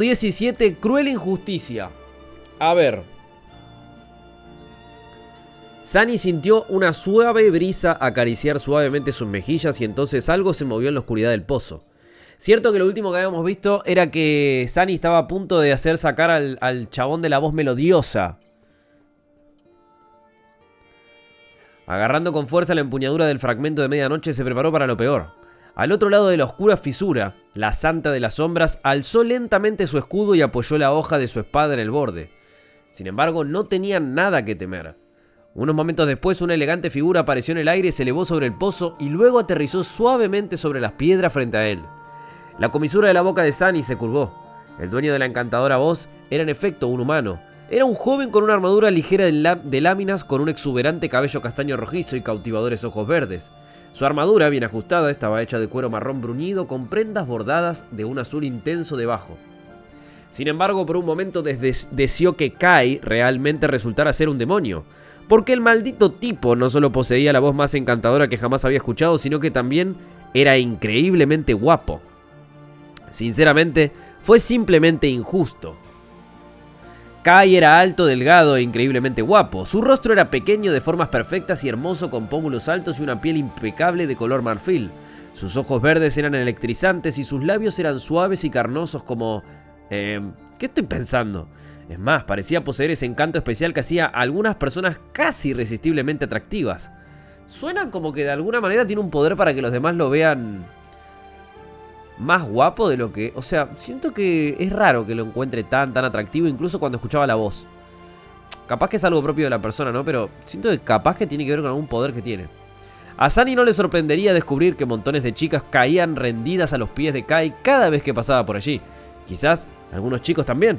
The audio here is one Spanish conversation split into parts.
17. Cruel injusticia. A ver. Sunny sintió una suave brisa acariciar suavemente sus mejillas y entonces algo se movió en la oscuridad del pozo. Cierto que lo último que habíamos visto era que Sunny estaba a punto de hacer sacar al chabón de la voz melodiosa. Agarrando con fuerza la empuñadura del fragmento de medianoche, se preparó para lo peor. Al otro lado de la oscura fisura, la santa de las sombras alzó lentamente su escudo y apoyó la hoja de su espada en el borde. Sin embargo, no tenía nada que temer. Unos momentos después, una elegante figura apareció en el aire, se elevó sobre el pozo y luego aterrizó suavemente sobre las piedras frente a él. La comisura de la boca de Sunny se curvó. El dueño de la encantadora voz era en efecto un humano. Era un joven con una armadura ligera de láminas, con un exuberante cabello castaño rojizo y cautivadores ojos verdes. Su armadura, bien ajustada, estaba hecha de cuero marrón bruñido con prendas bordadas de un azul intenso debajo. Sin embargo, por un momento deseó que Kai realmente resultara ser un demonio, porque el maldito tipo no solo poseía la voz más encantadora que jamás había escuchado, sino que también era increíblemente guapo. Sinceramente, fue simplemente injusto. Kai era alto, delgado e increíblemente guapo. Su rostro era pequeño, de formas perfectas y hermoso, con pómulos altos y una piel impecable de color marfil. Sus ojos verdes eran electrizantes y sus labios eran suaves y carnosos como... ¿Qué estoy pensando? Es más, parecía poseer ese encanto especial que hacía a algunas personas casi irresistiblemente atractivas. Suena como que de alguna manera tiene un poder para que los demás lo vean más guapo de lo que... O sea, siento que es raro que lo encuentre tan atractivo, incluso cuando escuchaba la voz. Capaz que es algo propio de la persona, ¿no? Pero siento que capaz que tiene que ver con algún poder que tiene. A Sunny no le sorprendería descubrir que montones de chicas caían rendidas a los pies de Kai cada vez que pasaba por allí. Quizás algunos chicos también.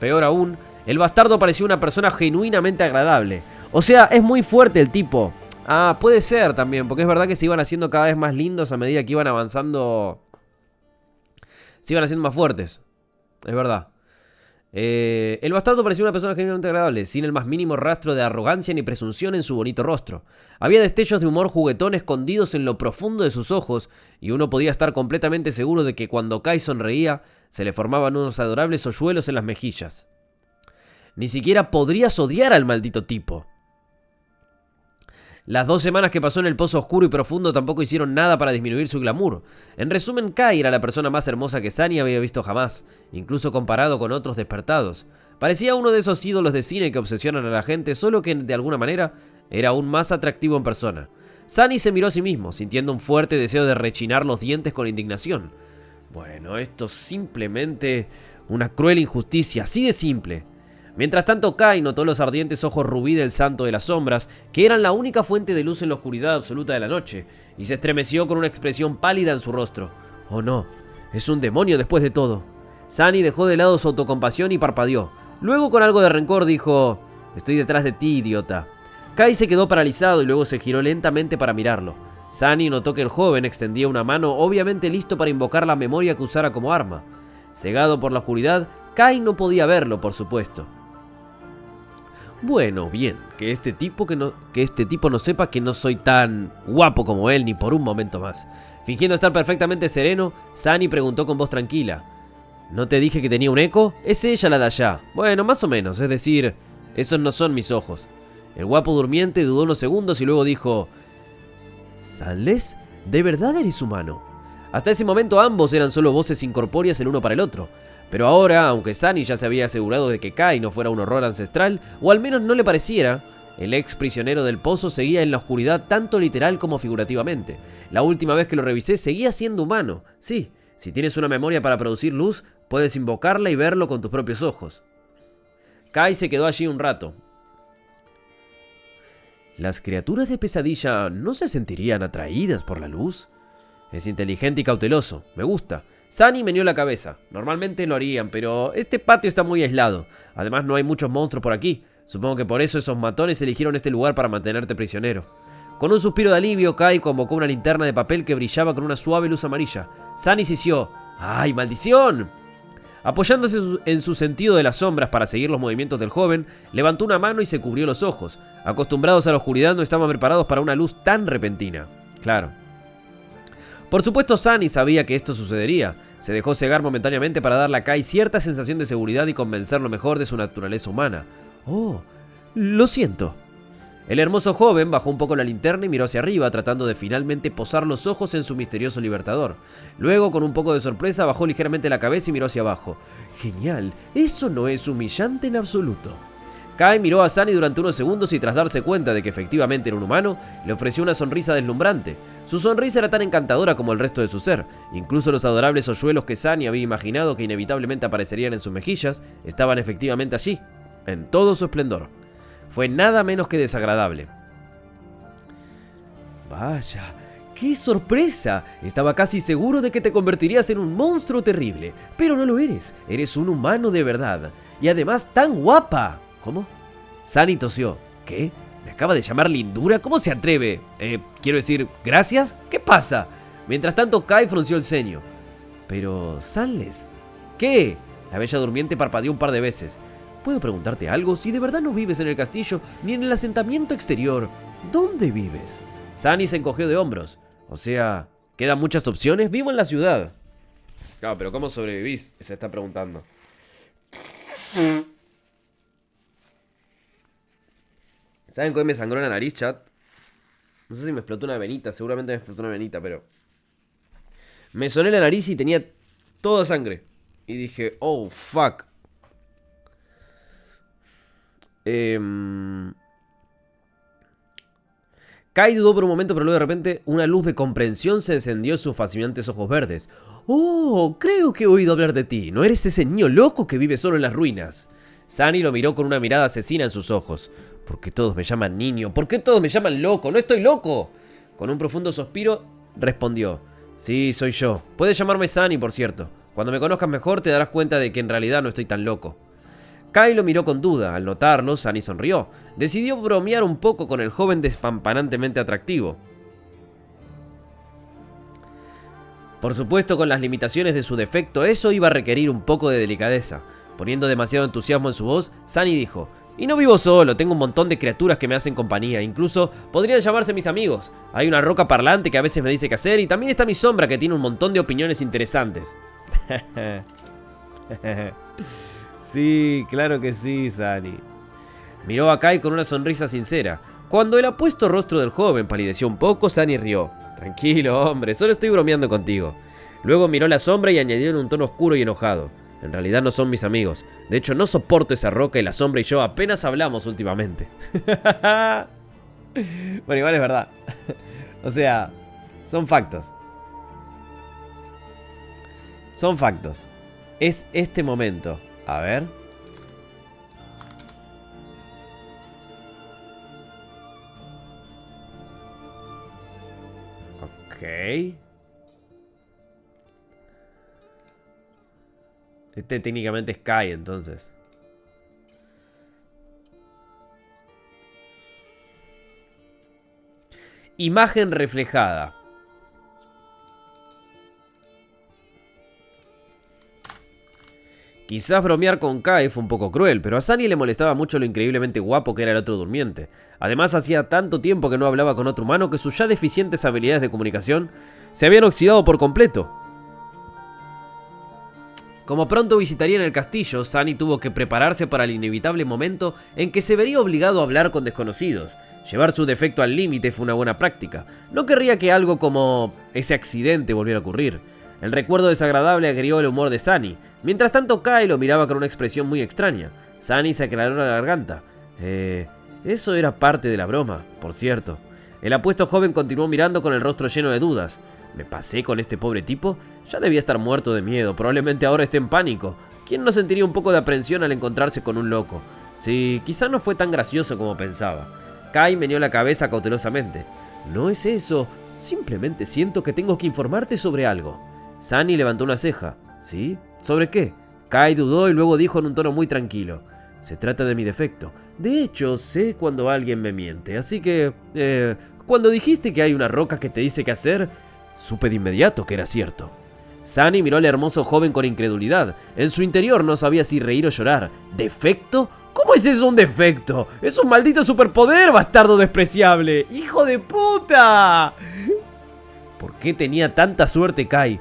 Peor aún, el bastardo parecía una persona genuinamente agradable. O sea, es muy fuerte el tipo. Ah, puede ser también, porque es verdad que se iban haciendo cada vez más lindos a medida que iban avanzando. Se iban haciendo más fuertes. Es verdad. El bastardo parecía una persona genuinamente agradable, sin el más mínimo rastro de arrogancia ni presunción en su bonito rostro. Había destellos de humor juguetón escondidos en lo profundo de sus ojos, y uno podía estar completamente seguro de que cuando Kai sonreía, se le formaban unos adorables hoyuelos en las mejillas. Ni siquiera podrías odiar al maldito tipo. Las 2 semanas que pasó en el pozo oscuro y profundo tampoco hicieron nada para disminuir su glamour. En resumen, Kai era la persona más hermosa que Sunny había visto jamás, incluso comparado con otros despertados. Parecía uno de esos ídolos de cine que obsesionan a la gente, solo que de alguna manera era aún más atractivo en persona. Sunny se miró a sí mismo, sintiendo un fuerte deseo de rechinar los dientes con indignación. Bueno, esto es simplemente una cruel injusticia, así de simple. Mientras tanto, Kai notó los ardientes ojos rubí del santo de las sombras, que eran la única fuente de luz en la oscuridad absoluta de la noche, y se estremeció con una expresión pálida en su rostro. Oh no, es un demonio después de todo. Sunny dejó de lado su autocompasión y parpadeó. Luego, con algo de rencor, dijo: estoy detrás de ti, idiota. Kai se quedó paralizado y luego se giró lentamente para mirarlo. Sunny notó que el joven extendía una mano, obviamente listo para invocar la memoria que usara como arma. Cegado por la oscuridad, Kai no podía verlo, por supuesto. Bueno, bien, que este tipo no sepa que no soy tan guapo como él ni por un momento más. Fingiendo estar perfectamente sereno, Sunny preguntó con voz tranquila: ¿no te dije que tenía un eco? Es ella la de allá. Bueno, más o menos, es decir, esos no son mis ojos. El guapo durmiente dudó unos segundos y luego dijo: ¿Sunless? ¿De verdad eres humano? Hasta ese momento ambos eran solo voces incorpóreas el uno para el otro. Pero ahora, aunque Sunny ya se había asegurado de que Kai no fuera un horror ancestral, o al menos no le pareciera, el ex prisionero del pozo seguía en la oscuridad tanto literal como figurativamente. La última vez que lo revisé seguía siendo humano. Sí, si tienes una memoria para producir luz, puedes invocarla y verlo con tus propios ojos. Kai se quedó allí un rato. ¿Las criaturas de pesadilla no se sentirían atraídas por la luz? Es inteligente y cauteloso, me gusta. Sunny meneó la cabeza. Normalmente lo harían, pero este patio está muy aislado. Además no hay muchos monstruos por aquí. Supongo que por eso esos matones eligieron este lugar para mantenerte prisionero. Con un suspiro de alivio, Kai convocó una linterna de papel que brillaba con una suave luz amarilla. Sunny sisió: ¡ay, maldición! Apoyándose en su sentido de las sombras para seguir los movimientos del joven, levantó una mano y se cubrió los ojos. Acostumbrados a la oscuridad, no estaban preparados para una luz tan repentina. Claro. Por supuesto, Sunny sabía que esto sucedería. Se dejó cegar momentáneamente para darle a Kai cierta sensación de seguridad y convencerlo mejor de su naturaleza humana. Oh, lo siento. El hermoso joven bajó un poco la linterna y miró hacia arriba, tratando de finalmente posar los ojos en su misterioso libertador. Luego, con un poco de sorpresa, bajó ligeramente la cabeza y miró hacia abajo. Genial, eso no es humillante en absoluto. Kai miró a Sunny durante unos segundos y tras darse cuenta de que efectivamente era un humano, le ofreció una sonrisa deslumbrante. Su sonrisa era tan encantadora como el resto de su ser. Incluso los adorables hoyuelos que Sunny había imaginado que inevitablemente aparecerían en sus mejillas, estaban efectivamente allí, en todo su esplendor. Fue nada menos que desagradable. Vaya, ¡qué sorpresa! Estaba casi seguro de que te convertirías en un monstruo terrible, pero no lo eres. Eres un humano de verdad. Y además tan guapa. ¿Cómo? Sunny tosió. ¿Qué? ¿Me acaba de llamar lindura? ¿Cómo se atreve? Quiero decir, ¿gracias? ¿Qué pasa? Mientras tanto, Kai frunció el ceño. Pero, Sunless. ¿Qué? La bella durmiente parpadeó un par de veces. ¿Puedo preguntarte algo? Si de verdad no vives en el castillo ni en el asentamiento exterior, ¿dónde vives? Sunny se encogió de hombros. O sea, ¿quedan muchas opciones? Vivo en la ciudad. Claro, pero ¿cómo sobrevivís? Se está preguntando. ¿Saben que hoy me sangró la nariz, chat? No sé si me explotó una venita, seguramente me explotó una venita, pero... Me soné la nariz y tenía toda sangre. Y dije, oh, fuck. Kai dudó por un momento, pero luego de repente una luz de comprensión se encendió en sus fascinantes ojos verdes. Oh, creo que he oído hablar de ti. ¿No eres ese niño loco que vive solo en las ruinas? Sunny lo miró con una mirada asesina en sus ojos. ¿Por qué todos me llaman niño? ¿Por qué todos me llaman loco? ¡No estoy loco! Con un profundo suspiro, respondió. Sí, soy yo. Puedes llamarme Sunny, por cierto. Cuando me conozcas mejor te darás cuenta de que en realidad no estoy tan loco. Kai lo miró con duda. Al notarlo, Sunny sonrió. Decidió bromear un poco con el joven despampanantemente atractivo. Por supuesto, con las limitaciones de su defecto, eso iba a requerir un poco de delicadeza. Poniendo demasiado entusiasmo en su voz, Sunny dijo: y no vivo solo, tengo un montón de criaturas que me hacen compañía. Incluso podrían llamarse mis amigos. Hay una roca parlante que a veces me dice qué hacer. Y también está mi sombra que tiene un montón de opiniones interesantes. Sí, claro que sí, Sunny. Miró a Kai con una sonrisa sincera. Cuando el apuesto rostro del joven palideció un poco, Sunny rió. Tranquilo, hombre, solo estoy bromeando contigo. Luego miró la sombra y añadió en un tono oscuro y enojado: en realidad no son mis amigos. De hecho, no soporto esa roca y la sombra y yo apenas hablamos últimamente. Bueno, igual es verdad. O sea, son factos. Son factos. Es este momento. A ver. Ok. Este técnicamente es Kai, entonces. Imagen reflejada. Quizás bromear con Kai fue un poco cruel, pero a Sunny le molestaba mucho lo increíblemente guapo que era el otro durmiente. Además, hacía tanto tiempo que no hablaba con otro humano que sus ya deficientes habilidades de comunicación se habían oxidado por completo. Como pronto visitaría en el castillo, Sunny tuvo que prepararse para el inevitable momento en que se vería obligado a hablar con desconocidos. Llevar su defecto al límite fue una buena práctica. No querría que algo como ese accidente volviera a ocurrir. El recuerdo desagradable agrió el humor de Sunny. Mientras tanto, Kai lo miraba con una expresión muy extraña. Sunny se aclaró la garganta. Eso era parte de la broma, por cierto. El apuesto joven continuó mirando con el rostro lleno de dudas. ¿Me pasé con este pobre tipo? Ya debía estar muerto de miedo, probablemente ahora esté en pánico. ¿Quién no sentiría un poco de aprensión al encontrarse con un loco? Sí, quizá no fue tan gracioso como pensaba. Kai meneó la cabeza cautelosamente. No es eso, simplemente siento que tengo que informarte sobre algo. Sunny levantó una ceja. ¿Sí? ¿Sobre qué? Kai dudó y luego dijo en un tono muy tranquilo. Se trata de mi defecto. De hecho, sé cuando alguien me miente, así que... cuando dijiste que hay una roca que te dice qué hacer, supe de inmediato que era cierto. Sunny miró al hermoso joven con incredulidad. En su interior no sabía si reír o llorar. ¿Defecto? ¿Cómo es eso un defecto? ¡Es un maldito superpoder, bastardo despreciable! ¡Hijo de puta! ¿Por qué tenía tanta suerte Kai?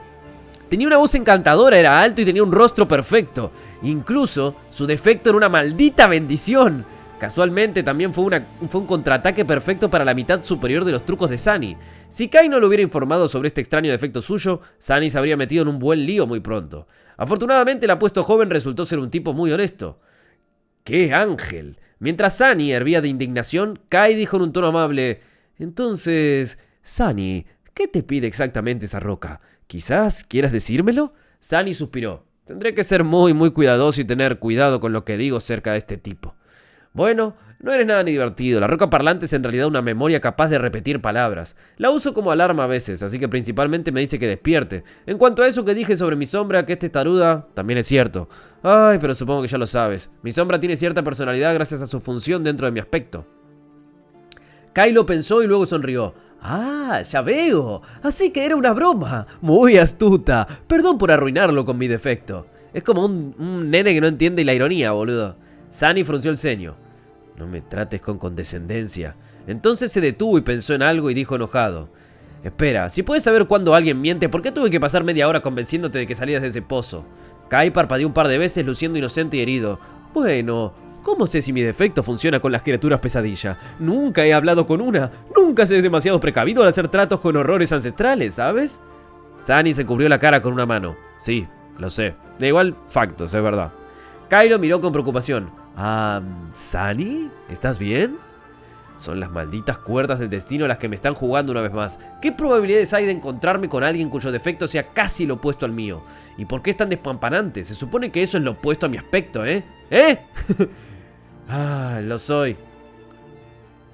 Tenía una voz encantadora, era alto y tenía un rostro perfecto. Incluso su defecto era una maldita bendición. Casualmente también fue un contraataque perfecto para la mitad superior de los trucos de Sunny. Si Kai no lo hubiera informado sobre este extraño defecto suyo, Sunny se habría metido en un buen lío muy pronto. Afortunadamente el apuesto joven resultó ser un tipo muy honesto. ¡Qué ángel! Mientras Sunny hervía de indignación, Kai dijo en un tono amable: entonces, Sunny, ¿qué te pide exactamente esa roca? ¿Quizás quieras decírmelo? Sunny suspiró. Tendré que ser muy cuidadoso y tener cuidado con lo que digo cerca de este tipo. Bueno, no eres nada ni divertido. La roca parlante es en realidad una memoria capaz de repetir palabras. La uso como alarma a veces, así que principalmente me dice que despierte. En cuanto a eso que dije sobre mi sombra, que es testaruda, también es cierto. Ay, pero supongo que ya lo sabes. Mi sombra tiene cierta personalidad gracias a su función dentro de mi aspecto. Kai lo pensó y luego sonrió. Ah, ya veo. Así que era una broma. Muy astuta. Perdón por arruinarlo con mi defecto. Es como un nene que no entiende la ironía, boludo. Sunny frunció el ceño. No me trates con condescendencia. Entonces se detuvo y pensó en algo y dijo enojado: espera, si puedes saber cuándo alguien miente, ¿por qué tuve que pasar media hora convenciéndote de que salías de ese pozo? Kai parpadeó un par de veces luciendo inocente y herido. Bueno, ¿cómo sé si mi defecto funciona con las criaturas pesadilla? Nunca he hablado con una. Nunca se es demasiado precavido al hacer tratos con horrores ancestrales, ¿sabes? Sunny se cubrió la cara con una mano. Sí, lo sé. Da igual, factos, es verdad. Kai lo miró con preocupación. ¿Sunny? ¿Estás bien? Son las malditas cuerdas del destino las que me están jugando una vez más. ¿Qué probabilidades hay de encontrarme con alguien cuyo defecto sea casi lo opuesto al mío? ¿Y por qué es tan despampanante? Se supone que eso es lo opuesto a mi aspecto, ¿eh? Lo soy.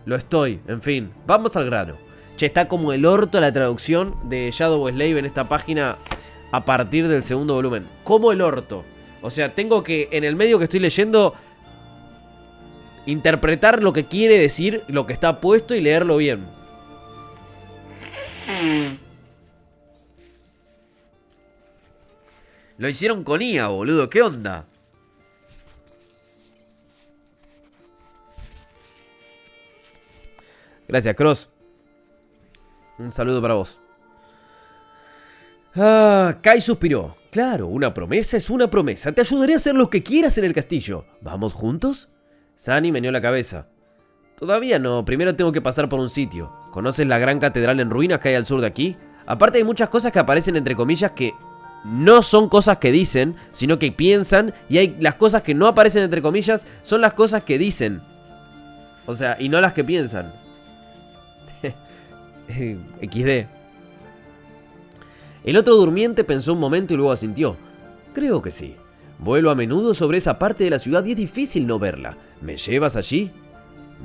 Lo estoy, en fin. Vamos al grano. Che, está como el orto la traducción de Shadow Slave en esta página a partir del segundo volumen. Como el orto. O sea, tengo que, en el medio que estoy leyendo, interpretar lo que quiere decir, lo que está puesto y leerlo bien. Lo hicieron con IA, boludo. ¿Qué onda? Gracias, Cross. Un saludo para vos. Kai suspiró. Claro, una promesa es una promesa. Te ayudaré a hacer lo que quieras en el castillo. ¿Vamos juntos? Sunny meneó la cabeza. Todavía no, primero tengo que pasar por un sitio. ¿Conoces la gran catedral en ruinas que hay al sur de aquí? Aparte hay muchas cosas que aparecen entre comillas que no son cosas que dicen, sino que piensan. Y hay las cosas que no aparecen entre comillas, son las cosas que dicen. O sea, y no las que piensan. XD. El otro durmiente pensó un momento y luego asintió. Creo que sí. Vuelo a menudo sobre esa parte de la ciudad y es difícil no verla. ¿Me llevas allí?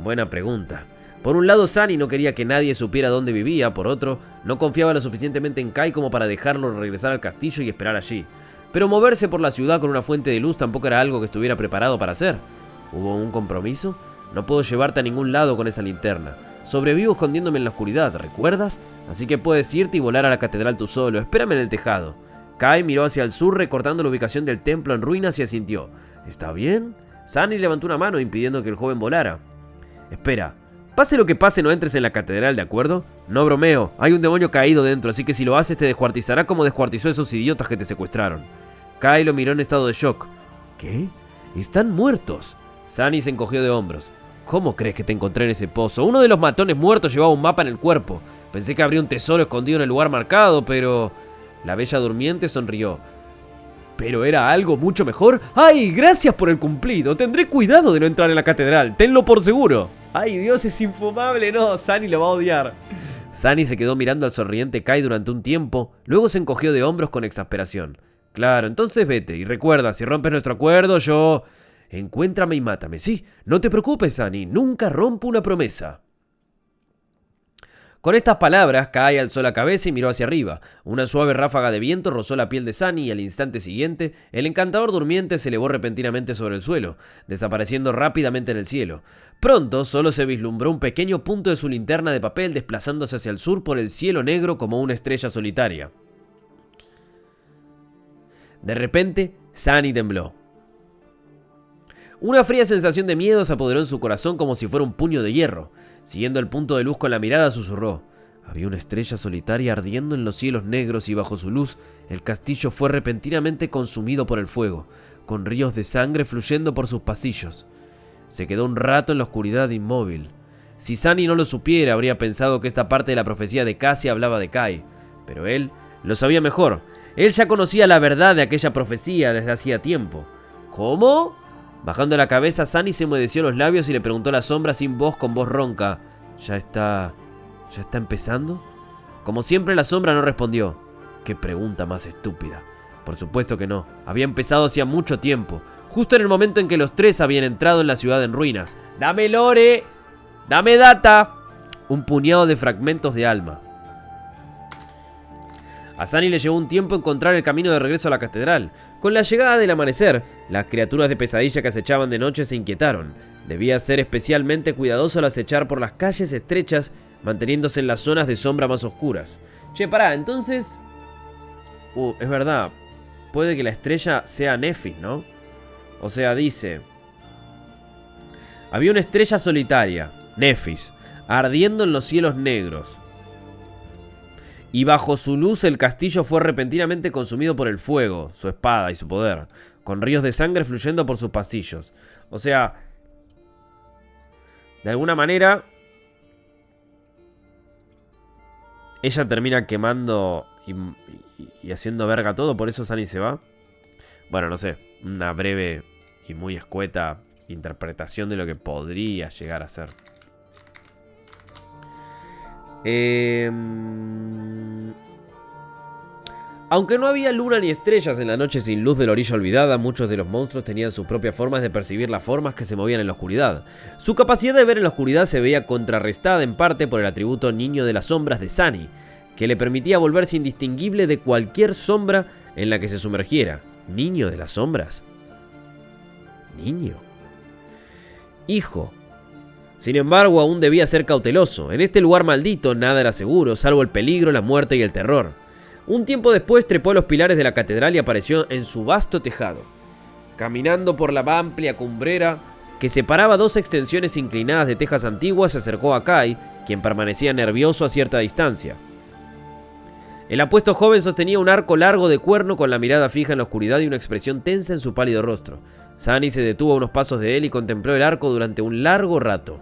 Buena pregunta. Por un lado, Sunny no quería que nadie supiera dónde vivía. Por otro, no confiaba lo suficientemente en Kai como para dejarlo regresar al castillo y esperar allí. Pero moverse por la ciudad con una fuente de luz tampoco era algo que estuviera preparado para hacer. ¿Hubo un compromiso? No puedo llevarte a ningún lado con esa linterna. Sobrevivo escondiéndome en la oscuridad, ¿recuerdas? Así que puedes irte y volar a la catedral tú solo. Espérame en el tejado. Kai miró hacia el sur recordando la ubicación del templo en ruinas y asintió. ¿Está bien? Sunny levantó una mano impidiendo que el joven volara. Espera, pase lo que pase no entres en la catedral, ¿de acuerdo? No bromeo, hay un demonio caído dentro, así que si lo haces te descuartizará como descuartizó a esos idiotas que te secuestraron. Kai lo miró en estado de shock. ¿Qué? ¡Están muertos! Sunny se encogió de hombros. ¿Cómo crees que te encontré en ese pozo? Uno de los matones muertos llevaba un mapa en el cuerpo. Pensé que habría un tesoro escondido en el lugar marcado, pero... La bella durmiente sonrió. ¿Pero era algo mucho mejor? ¡Ay, gracias por el cumplido! Tendré cuidado de no entrar en la catedral, tenlo por seguro. ¡Ay, Dios, es infumable! No, Sunny lo va a odiar. Sunny se quedó mirando al sonriente Kai durante un tiempo, luego se encogió de hombros con exasperación. Claro, entonces vete, y recuerda, si rompes nuestro acuerdo, yo... Encuéntrame y mátame, sí. No te preocupes, Sunny, nunca rompo una promesa. Con estas palabras, Kai alzó la cabeza y miró hacia arriba. Una suave ráfaga de viento rozó la piel de Sunny y al instante siguiente, el encantador durmiente se elevó repentinamente sobre el suelo, desapareciendo rápidamente en el cielo. Pronto, solo se vislumbró un pequeño punto de su linterna de papel desplazándose hacia el sur por el cielo negro como una estrella solitaria. De repente, Sunny tembló. Una fría sensación de miedo se apoderó en su corazón como si fuera un puño de hierro. Siguiendo el punto de luz con la mirada, susurró. Había una estrella solitaria ardiendo en los cielos negros y bajo su luz el castillo fue repentinamente consumido por el fuego, con ríos de sangre fluyendo por sus pasillos. Se quedó un rato en la oscuridad inmóvil. Si Sunny no lo supiera, habría pensado que esta parte de la profecía de Cassie hablaba de Kai, pero él lo sabía mejor. Él ya conocía la verdad de aquella profecía desde hacía tiempo. ¿Cómo? Bajando la cabeza, Sunny se humedeció los labios y le preguntó a la sombra sin voz, con voz ronca: ¿Ya está empezando? Como siempre, la sombra no respondió. Qué pregunta más estúpida. Por supuesto que no. Había empezado hacía mucho tiempo, justo en el momento en que los tres habían entrado en la ciudad en ruinas. ¡Dame lore! ¡Dame data! Un puñado de fragmentos de alma. A Sunny le llevó un tiempo encontrar el camino de regreso a la catedral. Con la llegada del amanecer, las criaturas de pesadilla que acechaban de noche se inquietaron. Debía ser especialmente cuidadoso al acechar por las calles estrechas, manteniéndose en las zonas de sombra más oscuras. Che, pará, entonces... es verdad. Puede que la estrella sea Nephis, ¿no? O sea, dice... Había una estrella solitaria, Nephis, ardiendo en los cielos negros. Y bajo su luz el castillo fue repentinamente consumido por el fuego, su espada y su poder, con ríos de sangre fluyendo por sus pasillos. O sea, de alguna manera, ella termina quemando y haciendo verga todo, por eso Sunny se va. Bueno, no sé, una breve y muy escueta interpretación de lo que podría llegar a ser. Aunque no había luna ni estrellas en la noche sin luz de la orilla olvidada, muchos de los monstruos tenían sus propias formas de percibir las formas que se movían en la oscuridad. Su capacidad de ver en la oscuridad se veía contrarrestada en parte por el atributo niño de las sombras de Sunny, que le permitía volverse indistinguible de cualquier sombra en la que se sumergiera. ¿Niño de las sombras? ¿Niño? Hijo. Sin embargo, aún debía ser cauteloso. En este lugar maldito nada era seguro, salvo el peligro, la muerte y el terror. Un tiempo después trepó a los pilares de la catedral y apareció en su vasto tejado. Caminando por la amplia cumbrera que separaba dos extensiones inclinadas de tejas antiguas, se acercó a Kai, quien permanecía nervioso a cierta distancia. El apuesto joven sostenía un arco largo de cuerno con la mirada fija en la oscuridad y una expresión tensa en su pálido rostro. Sunny se detuvo a unos pasos de él y contempló el arco durante un largo rato.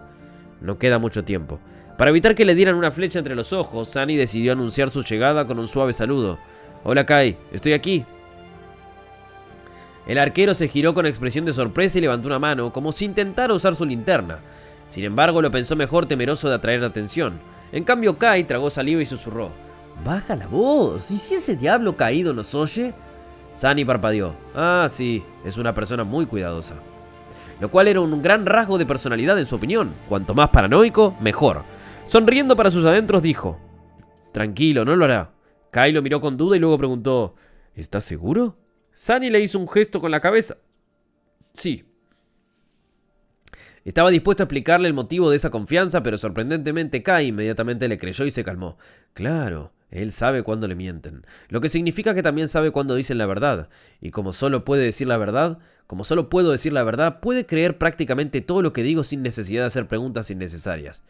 No queda mucho tiempo. Para evitar que le dieran una flecha entre los ojos, Sunny decidió anunciar su llegada con un suave saludo. «Hola Kai, estoy aquí». El arquero se giró con expresión de sorpresa y levantó una mano, como si intentara usar su linterna. Sin embargo, lo pensó mejor, temeroso de atraer atención. En cambio, Kai tragó saliva y susurró: «Baja la voz, ¿y si ese diablo caído nos oye?» Sunny parpadeó. «Ah, sí, es una persona muy cuidadosa». Lo cual era un gran rasgo de personalidad en su opinión. Cuanto más paranoico, mejor. Sonriendo para sus adentros dijo: «Tranquilo, no lo hará». Kai lo miró con duda y luego preguntó: «¿Estás seguro?» Sunny le hizo un gesto con la cabeza. «Sí». Estaba dispuesto a explicarle el motivo de esa confianza, pero sorprendentemente Kai inmediatamente le creyó y se calmó. Claro, él sabe cuándo le mienten, lo que significa que también sabe cuándo dicen la verdad. Y como solo puedo decir la verdad, puede creer prácticamente todo lo que digo sin necesidad de hacer preguntas innecesarias.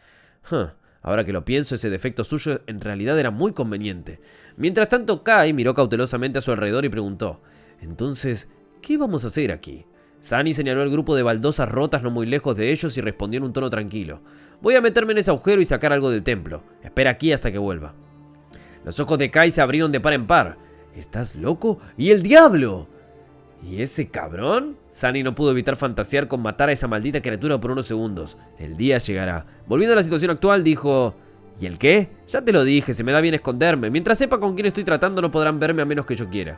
Ahora que lo pienso, ese defecto suyo en realidad era muy conveniente. Mientras tanto, Kai miró cautelosamente a su alrededor y preguntó: «Entonces, ¿qué vamos a hacer aquí?» Sunny señaló el grupo de baldosas rotas no muy lejos de ellos y respondió en un tono tranquilo: «Voy a meterme en ese agujero y sacar algo del templo. Espera aquí hasta que vuelva». Los ojos de Kai se abrieron de par en par. «¿Estás loco? ¿Y el diablo? ¿Y ese cabrón?» Sunny no pudo evitar fantasear con matar a esa maldita criatura por unos segundos. El día llegará. Volviendo a la situación actual, dijo: «¿Y el qué? Ya te lo dije, se me da bien esconderme. Mientras sepa con quién estoy tratando, no podrán verme a menos que yo quiera».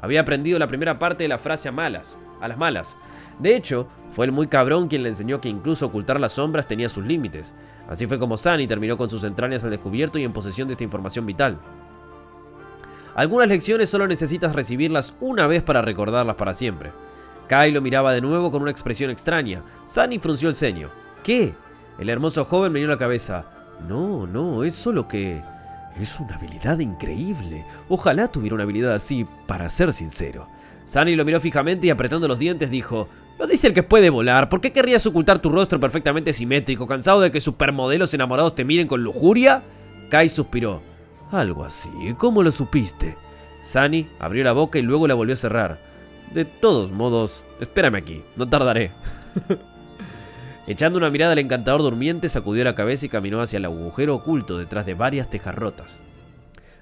Había aprendido la primera parte de la frase a las malas. De hecho, fue el muy cabrón quien le enseñó que incluso ocultar las sombras tenía sus límites. Así fue como Sunny terminó con sus entrañas al descubierto y en posesión de esta información vital. Algunas lecciones solo necesitas recibirlas una vez para recordarlas para siempre. Kai lo miraba de nuevo con una expresión extraña. Sunny frunció el ceño. ¿Qué? El hermoso joven meneó la cabeza. No, es solo que... es una habilidad increíble. Ojalá tuviera una habilidad así, para ser sincero. Sunny lo miró fijamente y apretando los dientes dijo: «Lo dice el que puede volar. ¿Por qué querrías ocultar tu rostro perfectamente simétrico, cansado de que supermodelos enamorados te miren con lujuria?» Kai suspiró. Algo así, ¿cómo lo supiste? Sunny abrió la boca y luego la volvió a cerrar. De todos modos, espérame aquí, no tardaré. Echando una mirada al encantador durmiente, sacudió la cabeza y caminó hacia el agujero oculto detrás de varias tejas rotas.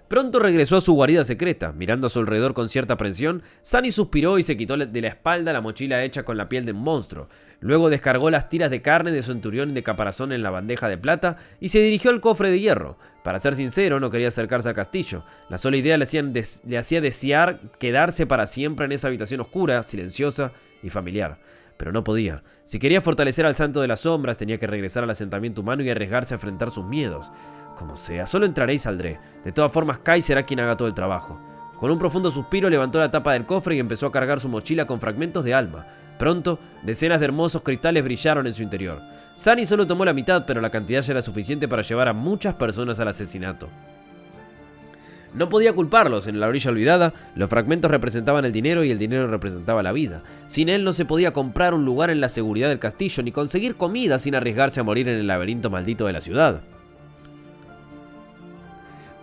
Pronto regresó a su guarida secreta. Mirando a su alrededor con cierta aprensión, Sunny suspiró y se quitó de la espalda la mochila hecha con la piel de un monstruo. Luego descargó las tiras de carne de centurión y de caparazón en la bandeja de plata y se dirigió al cofre de hierro. Para ser sincero, no quería acercarse al castillo. La sola idea le hacía desear quedarse para siempre en esa habitación oscura, silenciosa y familiar. Pero no podía. Si quería fortalecer al Santo de las Sombras, tenía que regresar al asentamiento humano y arriesgarse a enfrentar sus miedos. Como sea, solo entraré y saldré. De todas formas, Kai será quien haga todo el trabajo. Con un profundo suspiro levantó la tapa del cofre y empezó a cargar su mochila con fragmentos de alma. Pronto, decenas de hermosos cristales brillaron en su interior. Sunny solo tomó la mitad, pero la cantidad ya era suficiente para llevar a muchas personas al asesinato. No podía culparlos. En la orilla olvidada, los fragmentos representaban el dinero y el dinero representaba la vida. Sin él no se podía comprar un lugar en la seguridad del castillo, ni conseguir comida sin arriesgarse a morir en el laberinto maldito de la ciudad.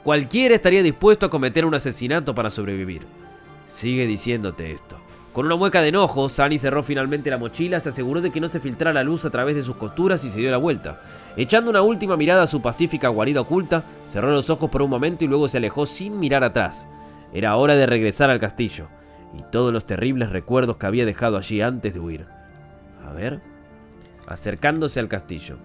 Cualquiera estaría dispuesto a cometer un asesinato para sobrevivir. Sigue diciéndote esto. Con una mueca de enojo, Sunny cerró finalmente la mochila, se aseguró de que no se filtrara la luz a través de sus costuras y se dio la vuelta. Echando una última mirada a su pacífica guarida oculta, cerró los ojos por un momento y luego se alejó sin mirar atrás. Era hora de regresar al castillo, y todos los terribles recuerdos que había dejado allí antes de huir. A ver... Acercándose al castillo.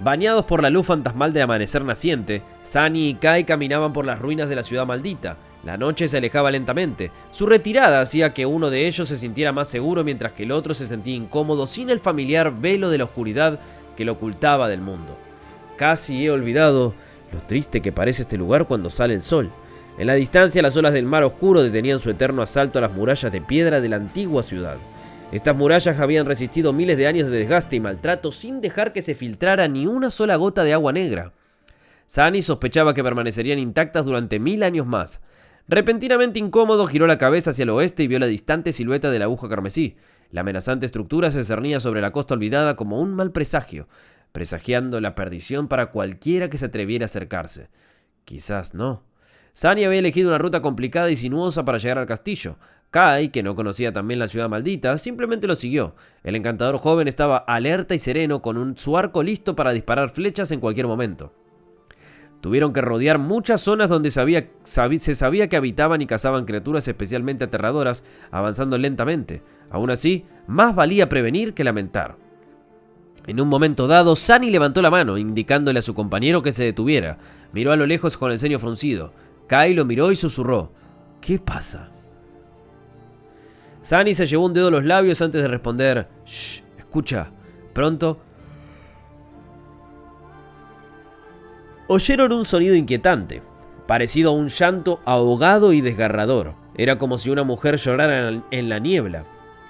Bañados por la luz fantasmal de amanecer naciente, Sunny y Kai caminaban por las ruinas de la ciudad maldita. La noche se alejaba lentamente. Su retirada hacía que uno de ellos se sintiera más seguro mientras que el otro se sentía incómodo sin el familiar velo de la oscuridad que lo ocultaba del mundo. Casi he olvidado lo triste que parece este lugar cuando sale el sol. En la distancia, las olas del mar oscuro detenían su eterno asalto a las murallas de piedra de la antigua ciudad. Estas murallas habían resistido miles de años de desgaste y maltrato sin dejar que se filtrara ni una sola gota de agua negra. Sunny sospechaba que permanecerían intactas durante 1000 años más. Repentinamente incómodo, giró la cabeza hacia el oeste y vio la distante silueta de la aguja carmesí. La amenazante estructura se cernía sobre la costa olvidada como un mal presagio, presagiando la perdición para cualquiera que se atreviera a acercarse. Quizás no. Sunny había elegido una ruta complicada y sinuosa para llegar al castillo. Kai, que no conocía también la ciudad maldita, simplemente lo siguió. El encantador joven estaba alerta y sereno, con su arco listo para disparar flechas en cualquier momento. Tuvieron que rodear muchas zonas donde se sabía que habitaban y cazaban criaturas especialmente aterradoras, avanzando lentamente. Aún así, más valía prevenir que lamentar. En un momento dado, Sunny levantó la mano, indicándole a su compañero que se detuviera. Miró a lo lejos con el ceño fruncido. Kai lo miró y susurró: ¿Qué pasa? Sunny se llevó un dedo a los labios antes de responder: Shh, escucha. Pronto oyeron un sonido inquietante, parecido a un llanto ahogado y desgarrador. Era como si una mujer llorara en la niebla,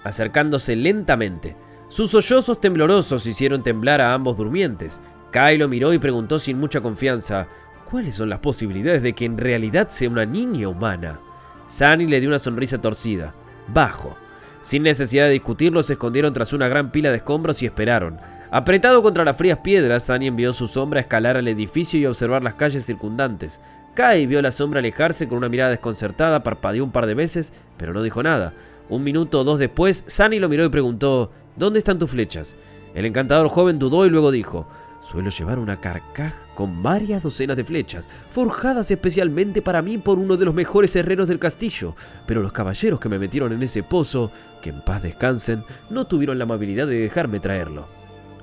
acercándose lentamente. Sus sollozos temblorosos hicieron temblar a ambos durmientes. Kai lo miró y preguntó sin mucha confianza: ¿cuáles son las posibilidades de que en realidad sea una niña humana? Sunny le dio una sonrisa torcida. Bajo. Sin necesidad de discutirlo, se escondieron tras una gran pila de escombros y esperaron. Apretado contra las frías piedras, Sunny envió su sombra a escalar al edificio y a observar las calles circundantes. Kai vio la sombra alejarse con una mirada desconcertada, parpadeó un par de veces, pero no dijo nada. Un minuto o dos después, Sunny lo miró y preguntó: ¿dónde están tus flechas? El encantador joven dudó y luego dijo: suelo llevar una carcaj con varias docenas de flechas, forjadas especialmente para mí por uno de los mejores herreros del castillo, pero los caballeros que me metieron en ese pozo, que en paz descansen, no tuvieron la amabilidad de dejarme traerlo.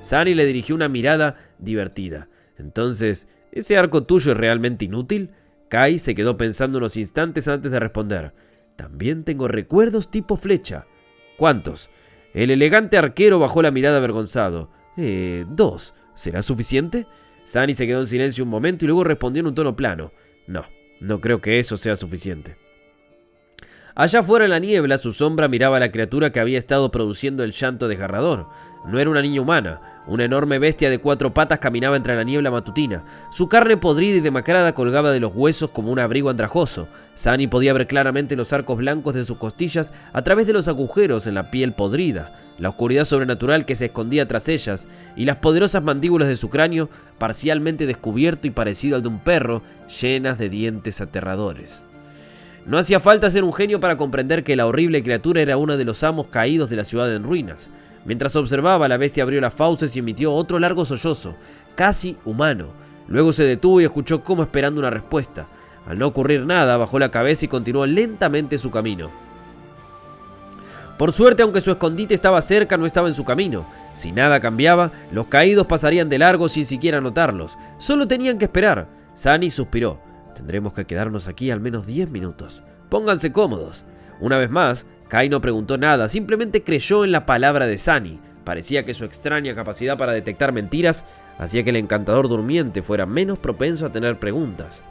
Sunny le dirigió una mirada divertida. Entonces, ¿ese arco tuyo es realmente inútil? Kai se quedó pensando unos instantes antes de responder: también tengo recuerdos tipo flecha. ¿Cuántos? El elegante arquero bajó la mirada avergonzado. 2. ¿Será suficiente? Sunny se quedó en silencio un momento y luego respondió en un tono plano: no creo que eso sea suficiente. Allá fuera en la niebla, su sombra miraba a la criatura que había estado produciendo el llanto desgarrador. No era una niña humana. Una enorme bestia de 4 patas caminaba entre la niebla matutina. Su carne podrida y demacrada colgaba de los huesos como un abrigo andrajoso. Sunny podía ver claramente los arcos blancos de sus costillas a través de los agujeros en la piel podrida, la oscuridad sobrenatural que se escondía tras ellas, y las poderosas mandíbulas de su cráneo, parcialmente descubierto y parecido al de un perro, llenas de dientes aterradores. No hacía falta ser un genio para comprender que la horrible criatura era uno de los amos caídos de la ciudad en ruinas. Mientras observaba, la bestia abrió las fauces y emitió otro largo sollozo, casi humano. Luego se detuvo y escuchó como esperando una respuesta. Al no ocurrir nada, bajó la cabeza y continuó lentamente su camino. Por suerte, aunque su escondite estaba cerca, no estaba en su camino. Si nada cambiaba, los caídos pasarían de largo sin siquiera notarlos. Solo tenían que esperar. Sunny suspiró. Tendremos que quedarnos aquí al menos 10 minutos. Pónganse cómodos. Una vez más, Kai no preguntó nada, simplemente creyó en la palabra de Sunny. Parecía que su extraña capacidad para detectar mentiras hacía que el encantador durmiente fuera menos propenso a tener preguntas.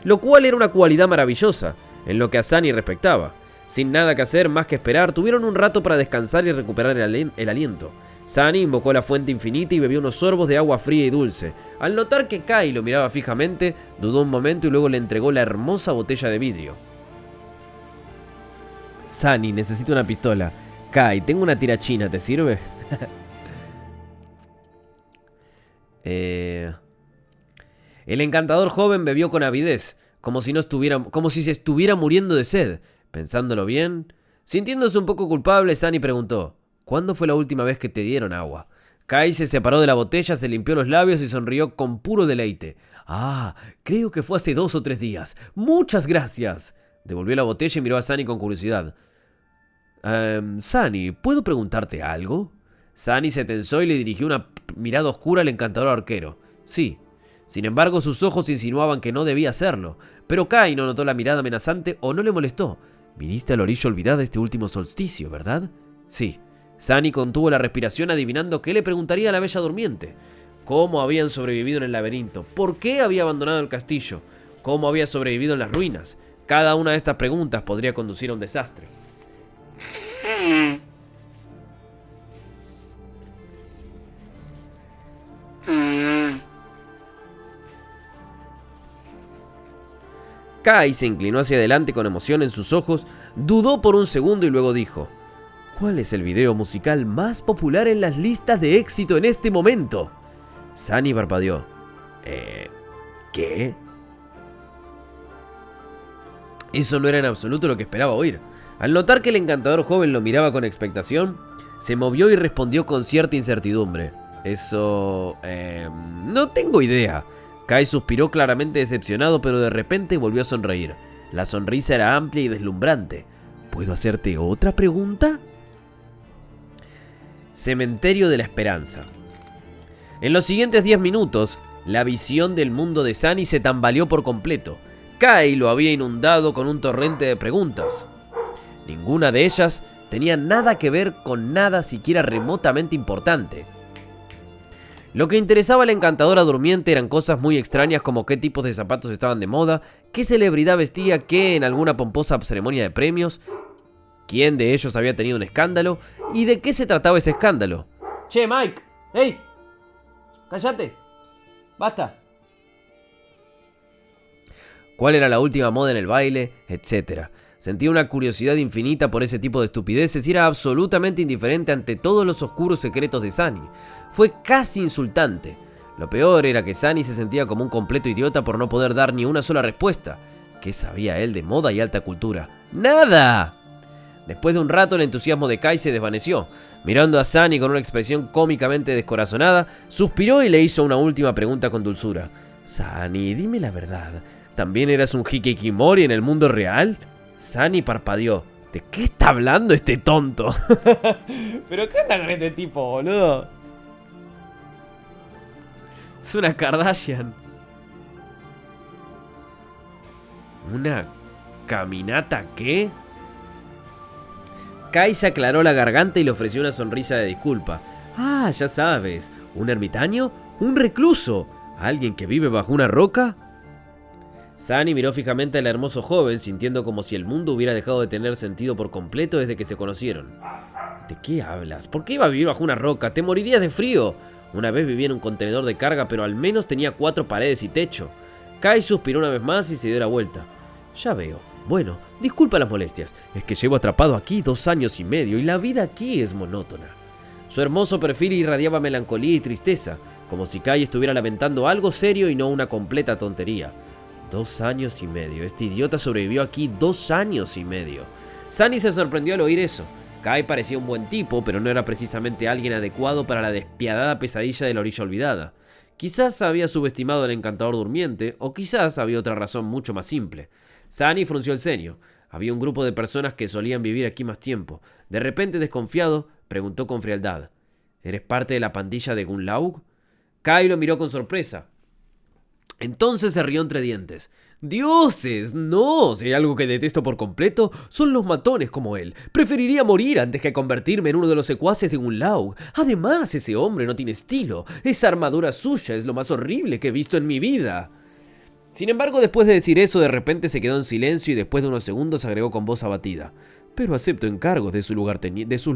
Lo cual era una cualidad maravillosa, en lo que a Sunny respectaba. Sin nada que hacer más que esperar, tuvieron un rato para descansar y recuperar el aliento. Sunny invocó la fuente infinita y bebió unos sorbos de agua fría y dulce. Al notar que Kai lo miraba fijamente, dudó un momento y luego le entregó la hermosa botella de vidrio. Sunny, necesito una pistola. Kai, tengo una tirachina, ¿te sirve? El encantador joven bebió con avidez, como si se estuviera muriendo de sed. Pensándolo bien, sintiéndose un poco culpable, Sunny preguntó: ¿cuándo fue la última vez que te dieron agua? Kai se separó de la botella, se limpió los labios y sonrió con puro deleite. Ah, creo que fue hace 2 o 3 días. ¡Muchas gracias! Devolvió la botella y miró a Sunny con curiosidad. Sunny, ¿puedo preguntarte algo? Sunny se tensó y le dirigió una mirada oscura al encantador arquero. Sí. Sin embargo, sus ojos insinuaban que no debía hacerlo. Pero Kai no notó la mirada amenazante o no le molestó. Viniste a la orilla olvidada este último solsticio, ¿verdad? Sí. Sunny contuvo la respiración adivinando qué le preguntaría a la bella durmiente. ¿Cómo habían sobrevivido en el laberinto? ¿Por qué había abandonado el castillo? ¿Cómo había sobrevivido en las ruinas? Cada una de estas preguntas podría conducir a un desastre. Kai se inclinó hacia adelante con emoción en sus ojos, dudó por un segundo y luego dijo: ¿cuál es el video musical más popular en las listas de éxito en este momento? Sunny parpadeó. ¿Qué? Eso no era en absoluto lo que esperaba oír. Al notar que el encantador joven lo miraba con expectación, se movió y respondió con cierta incertidumbre. Eso... no tengo idea. Kai suspiró claramente decepcionado, pero de repente volvió a sonreír. La sonrisa era amplia y deslumbrante. ¿Puedo hacerte otra pregunta? Cementerio de la Esperanza. En los siguientes 10 minutos, la visión del mundo de Sunny se tambaleó por completo. Kai lo había inundado con un torrente de preguntas. Ninguna de ellas tenía nada que ver con nada siquiera remotamente importante. Lo que interesaba a la encantadora durmiente eran cosas muy extrañas como qué tipos de zapatos estaban de moda, qué celebridad vestía qué en alguna pomposa ceremonia de premios, quién de ellos había tenido un escándalo y de qué se trataba ese escándalo. Che, Mike, ¡hey! ¡Cállate! ¡Basta! ¿Cuál era la última moda en el baile? Etcétera. Sentía una curiosidad infinita por ese tipo de estupideces y era absolutamente indiferente ante todos los oscuros secretos de Sunny. Fue casi insultante. Lo peor era que Sunny se sentía como un completo idiota por no poder dar ni una sola respuesta. ¿Qué sabía él de moda y alta cultura? ¡Nada! Después de un rato el entusiasmo de Kai se desvaneció. Mirando a Sunny con una expresión cómicamente descorazonada, suspiró y le hizo una última pregunta con dulzura. Sunny, dime la verdad. ¿También eras un hikikomori en el mundo real? Sunny parpadeó. ¿De qué está hablando este tonto? ¿Pero qué onda con este tipo, boludo? Es una Kardashian. ¿Una caminata qué? Kai se aclaró la garganta y le ofreció una sonrisa de disculpa. Ah, ya sabes. ¿Un ermitaño? ¿Un recluso? ¿Alguien que vive bajo una roca? Sunny miró fijamente al hermoso joven, sintiendo como si el mundo hubiera dejado de tener sentido por completo desde que se conocieron. ¿De qué hablas? ¿Por qué iba a vivir bajo una roca? ¡Te morirías de frío! Una vez vivía en un contenedor de carga, pero al menos tenía 4 paredes y techo. Kai suspiró una vez más y se dio la vuelta. Ya veo. Bueno, disculpa las molestias. Es que llevo atrapado aquí 2 años y medio y la vida aquí es monótona. Su hermoso perfil irradiaba melancolía y tristeza, como si Kai estuviera lamentando algo serio y no una completa tontería. 2 años y medio. Este idiota sobrevivió aquí 2 años y medio. Sunny se sorprendió al oír eso. Kai parecía un buen tipo, pero no era precisamente alguien adecuado para la despiadada pesadilla de la orilla olvidada. Quizás había subestimado al encantador durmiente, o quizás había otra razón mucho más simple. Sunny frunció el ceño. Había un grupo de personas que solían vivir aquí más tiempo. De repente, desconfiado, preguntó con frialdad: ¿eres parte de la pandilla de Gunlaug? Kai lo miró con sorpresa. Entonces se rió entre dientes. ¡Dioses! No, si hay algo que detesto por completo, son los matones como él. Preferiría morir antes que convertirme en uno de los secuaces de Gunlaug. Además, ese hombre no tiene estilo. Esa armadura suya es lo más horrible que he visto en mi vida. Sin embargo, después de decir eso, de repente se quedó en silencio y después de unos segundos agregó con voz abatida: pero acepto encargos de sus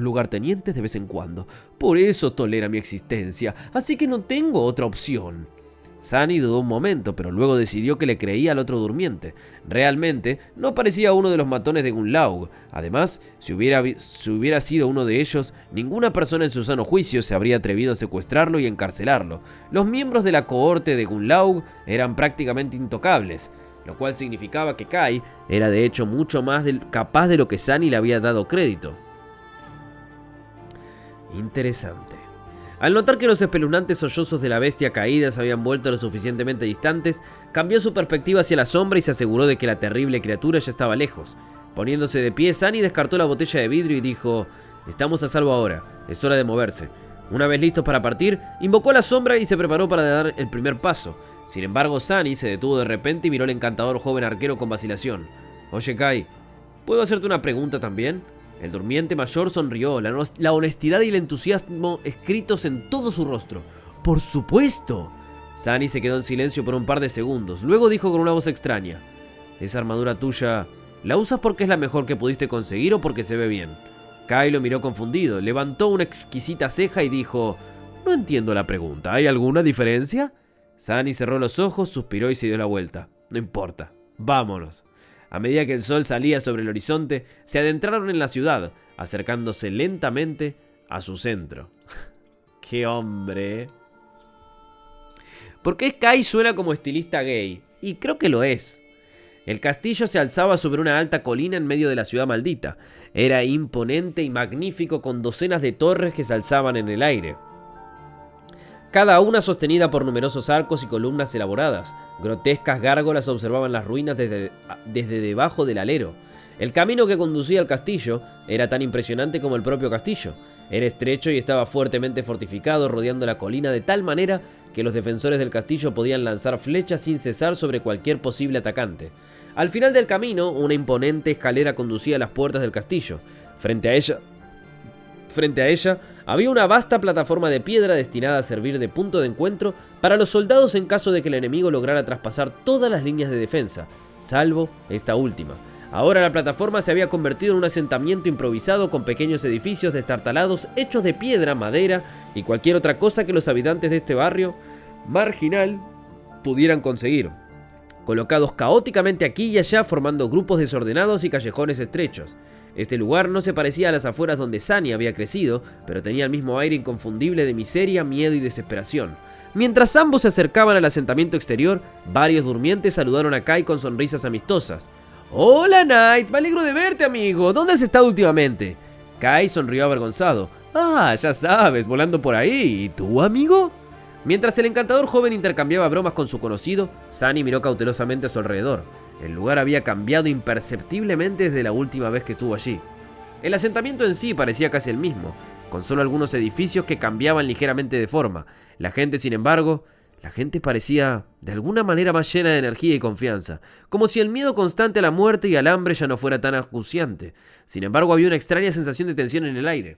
lugartenientes de vez en cuando. Por eso tolera mi existencia, así que no tengo otra opción. Sunny dudó un momento, pero luego decidió que le creía al otro durmiente. Realmente, no parecía uno de los matones de Gunlaug. Además, si hubiera sido uno de ellos, ninguna persona en su sano juicio se habría atrevido a secuestrarlo y encarcelarlo. Los miembros de la cohorte de Gunlaug eran prácticamente intocables, lo cual significaba que Kai era de hecho mucho más capaz de lo que Sunny le había dado crédito. Interesante. Al notar que los espeluznantes sollozos de la bestia caída se habían vuelto lo suficientemente distantes, cambió su perspectiva hacia la sombra y se aseguró de que la terrible criatura ya estaba lejos. Poniéndose de pie, Sunny descartó la botella de vidrio y dijo: estamos a salvo ahora, es hora de moverse. Una vez listos para partir, invocó a la sombra y se preparó para dar el primer paso. Sin embargo, Sunny se detuvo de repente y miró al encantador joven arquero con vacilación. Oye, Kai, ¿puedo hacerte una pregunta también? El durmiente mayor sonrió, la honestidad y el entusiasmo escritos en todo su rostro. ¡Por supuesto! Sunny se quedó en silencio por un par de segundos. Luego dijo con una voz extraña: ¿esa armadura tuya la usas porque es la mejor que pudiste conseguir o porque se ve bien? Kai lo miró confundido, levantó una exquisita ceja y dijo: no entiendo la pregunta, ¿hay alguna diferencia? Sunny cerró los ojos, suspiró y se dio la vuelta. No importa, vámonos. A medida que el sol salía sobre el horizonte, se adentraron en la ciudad, acercándose lentamente a su centro. ¡Qué hombre! ¿Por qué Kai suena como estilista gay? Y creo que lo es. El castillo se alzaba sobre una alta colina en medio de la ciudad maldita. Era imponente y magnífico, con docenas de torres que se alzaban en el aire, cada una sostenida por numerosos arcos y columnas elaboradas. Grotescas gárgolas observaban las ruinas desde debajo del alero. El camino que conducía al castillo era tan impresionante como el propio castillo. Era estrecho y estaba fuertemente fortificado, rodeando la colina de tal manera que los defensores del castillo podían lanzar flechas sin cesar sobre cualquier posible atacante. Al final del camino, una imponente escalera conducía a las puertas del castillo. Frente a ella había una vasta plataforma de piedra destinada a servir de punto de encuentro para los soldados en caso de que el enemigo lograra traspasar todas las líneas de defensa, salvo esta última. Ahora la plataforma se había convertido en un asentamiento improvisado con pequeños edificios destartalados hechos de piedra, madera y cualquier otra cosa que los habitantes de este barrio marginal pudieran conseguir, colocados caóticamente aquí y allá formando grupos desordenados y callejones estrechos. Este lugar no se parecía a las afueras donde Sunny había crecido, pero tenía el mismo aire inconfundible de miseria, miedo y desesperación. Mientras ambos se acercaban al asentamiento exterior, varios durmientes saludaron a Kai con sonrisas amistosas. «Hola, Knight, me alegro de verte, amigo. ¿Dónde has estado últimamente?» Kai sonrió avergonzado. «Ah, ya sabes, volando por ahí. ¿Y tú, amigo?» Mientras el encantador joven intercambiaba bromas con su conocido, Sunny miró cautelosamente a su alrededor. El lugar había cambiado imperceptiblemente desde la última vez que estuvo allí. El asentamiento en sí parecía casi el mismo, con solo algunos edificios que cambiaban ligeramente de forma. La gente, sin embargo, parecía de alguna manera más llena de energía y confianza, como si el miedo constante a la muerte y al hambre ya no fuera tan acuciante. Sin embargo, había una extraña sensación de tensión en el aire.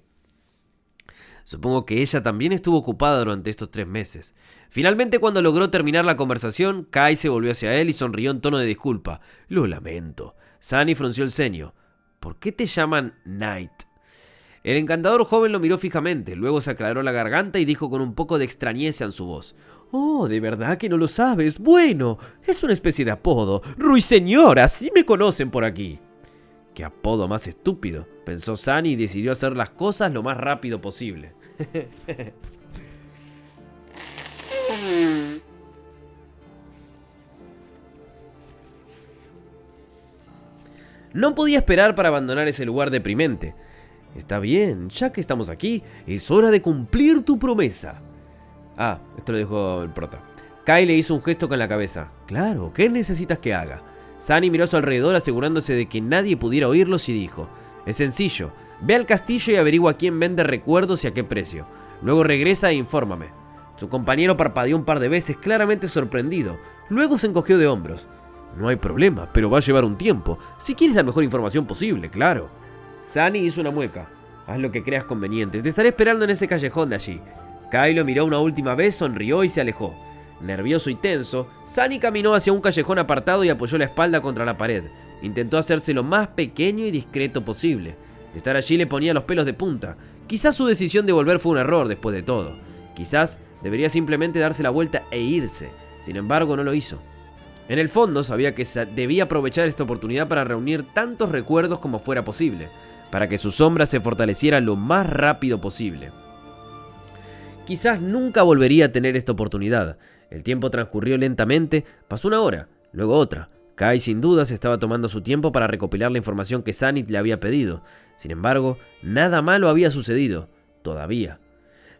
Supongo que ella también estuvo ocupada durante estos 3 meses. Finalmente, cuando logró terminar la conversación, Kai se volvió hacia él y sonrió en tono de disculpa. Lo lamento. Sunny frunció el ceño. ¿Por qué te llaman Knight? El encantador joven lo miró fijamente, luego se aclaró la garganta y dijo con un poco de extrañeza en su voz. Oh, ¿de verdad que no lo sabes? Bueno, es una especie de apodo. Ruiseñor, así me conocen por aquí. Qué apodo más estúpido, pensó Sunny y decidió hacer las cosas lo más rápido posible. No podía esperar para abandonar ese lugar deprimente. Está bien, ya que estamos aquí, es hora de cumplir tu promesa. Ah, esto lo dijo el prota. Kai le hizo un gesto con la cabeza. Claro, ¿qué necesitas que haga? Sunny miró a su alrededor asegurándose de que nadie pudiera oírlos y dijo. Es sencillo, ve al castillo y averigua quién vende recuerdos y a qué precio. Luego regresa e infórmame. Su compañero parpadeó un par de veces, claramente sorprendido. Luego se encogió de hombros. No hay problema, pero va a llevar un tiempo. Si quieres la mejor información posible, claro. Sunny hizo una mueca. Haz lo que creas conveniente. Te estaré esperando en ese callejón de allí. Kai lo miró una última vez, sonrió y se alejó. Nervioso y tenso, Sunny caminó hacia un callejón apartado y apoyó la espalda contra la pared. Intentó hacerse lo más pequeño y discreto posible. Estar allí le ponía los pelos de punta. Quizás su decisión de volver fue un error después de todo. Quizás debería simplemente darse la vuelta e irse. Sin embargo, no lo hizo. En el fondo sabía que debía aprovechar esta oportunidad para reunir tantos recuerdos como fuera posible, para que su sombra se fortaleciera lo más rápido posible. Quizás nunca volvería a tener esta oportunidad. El tiempo transcurrió lentamente, pasó una hora, luego otra. Kai sin dudas estaba tomando su tiempo para recopilar la información que Sunny le había pedido. Sin embargo, nada malo había sucedido, todavía.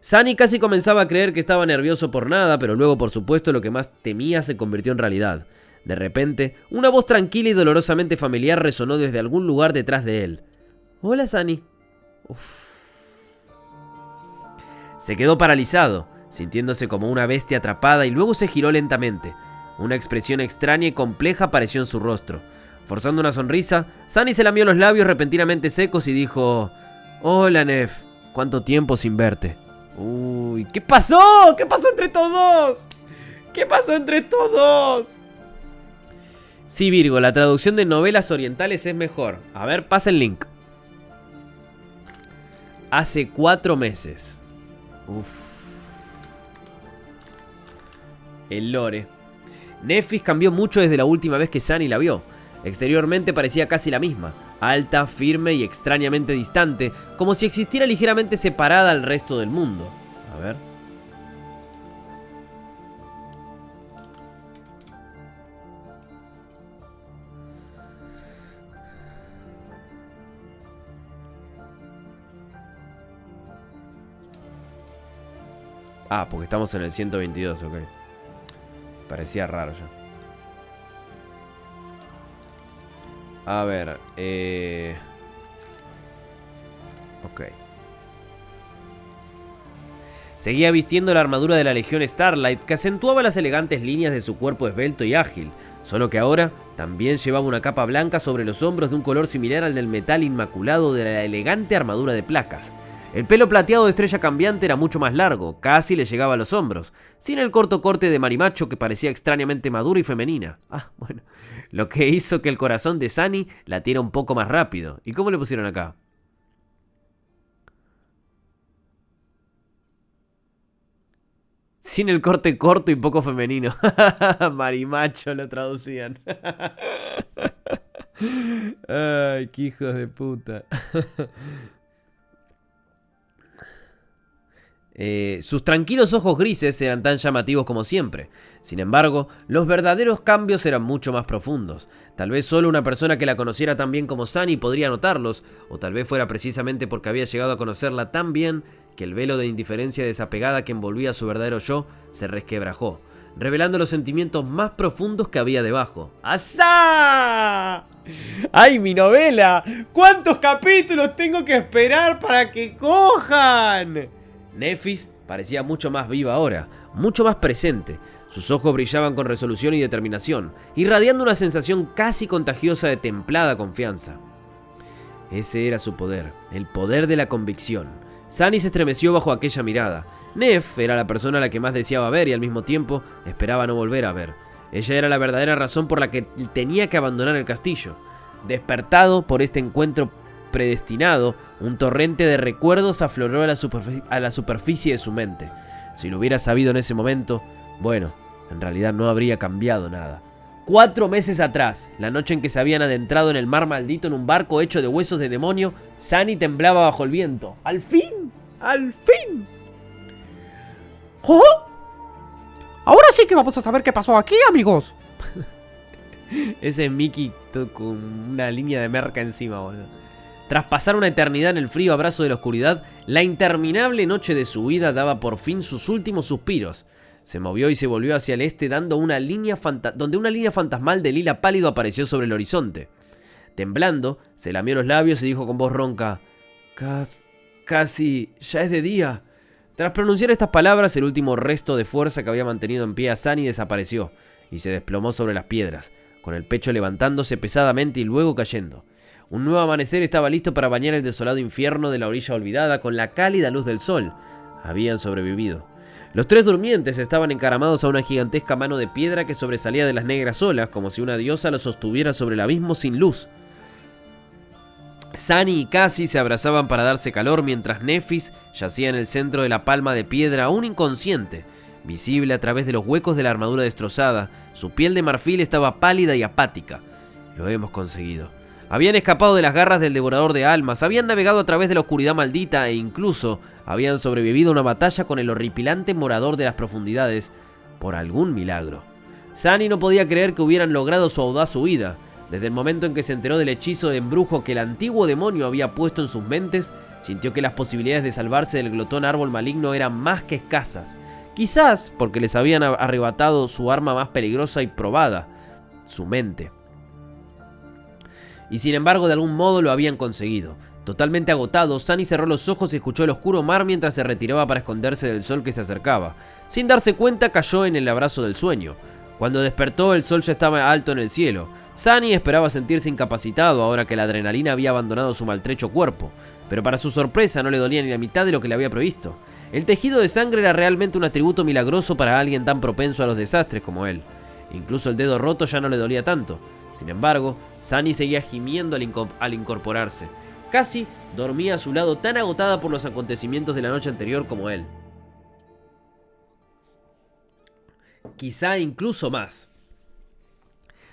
Sunny casi comenzaba a creer que estaba nervioso por nada, pero luego por supuesto lo que más temía se convirtió en realidad. De repente, una voz tranquila y dolorosamente familiar resonó desde algún lugar detrás de él. Hola, Sunny. Se quedó paralizado, sintiéndose como una bestia atrapada y luego se giró lentamente. Una expresión extraña y compleja apareció en su rostro. Forzando una sonrisa, Sunny se lamió los labios repentinamente secos y dijo... Hola, Nef. ¿Cuánto tiempo sin verte? Uy, ¿qué pasó? ¿Qué pasó entre todos? ¿Qué pasó entre todos? Sí, Virgo, la traducción de novelas orientales es mejor. A ver, pasa el link. Hace 4 meses. El lore. Nephis cambió mucho desde la última vez que Sunny la vio. Exteriormente parecía casi la misma, alta, firme y extrañamente distante, como si existiera ligeramente separada al resto del mundo. A ver. Ah, porque estamos en el 122, ok. Parecía raro ya. A ver, ok. Seguía vistiendo la armadura de la Legión Starlight, que acentuaba las elegantes líneas de su cuerpo esbelto y ágil, solo que ahora también llevaba una capa blanca sobre los hombros de un color similar al del metal inmaculado de la elegante armadura de placas. El pelo plateado de Estrella Cambiante era mucho más largo, casi le llegaba a los hombros, sin el corto corte de marimacho que parecía extrañamente madura y femenina. Ah, bueno, lo que hizo que el corazón de Sunny latiera un poco más rápido. ¿Y cómo le pusieron acá? Sin el corte corto y poco femenino. Marimacho lo traducían. Ay, qué hijos de puta. Sus tranquilos ojos grises eran tan llamativos como siempre. Sin embargo, los verdaderos cambios eran mucho más profundos. Tal vez solo una persona que la conociera tan bien como Sunny podría notarlos, o tal vez fuera precisamente porque había llegado a conocerla tan bien que el velo de indiferencia desapegada que envolvía a su verdadero yo se resquebrajó, revelando los sentimientos más profundos que había debajo. ¡Asá! ¡Ay, mi novela! ¿Cuántos capítulos tengo que esperar para que cojan? Nephis parecía mucho más viva ahora, mucho más presente. Sus ojos brillaban con resolución y determinación, irradiando una sensación casi contagiosa de templada confianza. Ese era su poder, el poder de la convicción. Sunny se estremeció bajo aquella mirada. Nef era la persona a la que más deseaba ver y al mismo tiempo esperaba no volver a ver. Ella era la verdadera razón por la que tenía que abandonar el castillo. Despertado por este encuentro predestinado, un torrente de recuerdos afloró a la superficie de su mente. Si lo hubiera sabido en ese momento, bueno, en realidad no habría cambiado nada. 4 meses atrás, la noche en que se habían adentrado en el mar maldito en un barco hecho de huesos de demonio, Sunny temblaba bajo el viento. ¡Al fin! ¡Al fin! ¿Oh? Ahora sí que vamos a saber qué pasó aquí, amigos. Ese es Mickey con una línea de merca encima, boludo. Tras pasar una eternidad en el frío abrazo de la oscuridad, la interminable noche de su vida daba por fin sus últimos suspiros. Se movió y se volvió hacia el este donde una línea fantasmal de lila pálido apareció sobre el horizonte. Temblando, se lamió los labios y dijo con voz ronca: Casi, ya es de día. Tras pronunciar estas palabras, el último resto de fuerza que había mantenido en pie a Sunny desapareció y se desplomó sobre las piedras, con el pecho levantándose pesadamente y luego cayendo. Un nuevo amanecer estaba listo para bañar el desolado infierno de la orilla olvidada con la cálida luz del sol. Habían sobrevivido. Los 3 durmientes estaban encaramados a una gigantesca mano de piedra que sobresalía de las negras olas, como si una diosa los sostuviera sobre el abismo sin luz. Sunny y Cassie se abrazaban para darse calor mientras Nephis yacía en el centro de la palma de piedra aún inconsciente. Visible a través de los huecos de la armadura destrozada, su piel de marfil estaba pálida y apática. Lo hemos conseguido. Habían escapado de las garras del devorador de almas, habían navegado a través de la oscuridad maldita e incluso habían sobrevivido a una batalla con el horripilante morador de las profundidades, por algún milagro. Sunny no podía creer que hubieran logrado su audaz huida. Desde el momento en que se enteró del hechizo de embrujo que el antiguo demonio había puesto en sus mentes, sintió que las posibilidades de salvarse del glotón árbol maligno eran más que escasas. Quizás porque les habían arrebatado su arma más peligrosa y probada, su mente. Y sin embargo, de algún modo lo habían conseguido. Totalmente agotado, Sunny cerró los ojos y escuchó el oscuro mar mientras se retiraba para esconderse del sol que se acercaba. Sin darse cuenta, cayó en el abrazo del sueño. Cuando despertó, el sol ya estaba alto en el cielo. Sunny esperaba sentirse incapacitado ahora que la adrenalina había abandonado su maltrecho cuerpo, pero para su sorpresa no le dolía ni la mitad de lo que le había previsto. El tejido de sangre era realmente un atributo milagroso para alguien tan propenso a los desastres como él. Incluso el dedo roto ya no le dolía tanto. Sin embargo, Sunny seguía gimiendo al incorporarse. Cassie dormía a su lado tan agotada por los acontecimientos de la noche anterior como él. Quizá incluso más.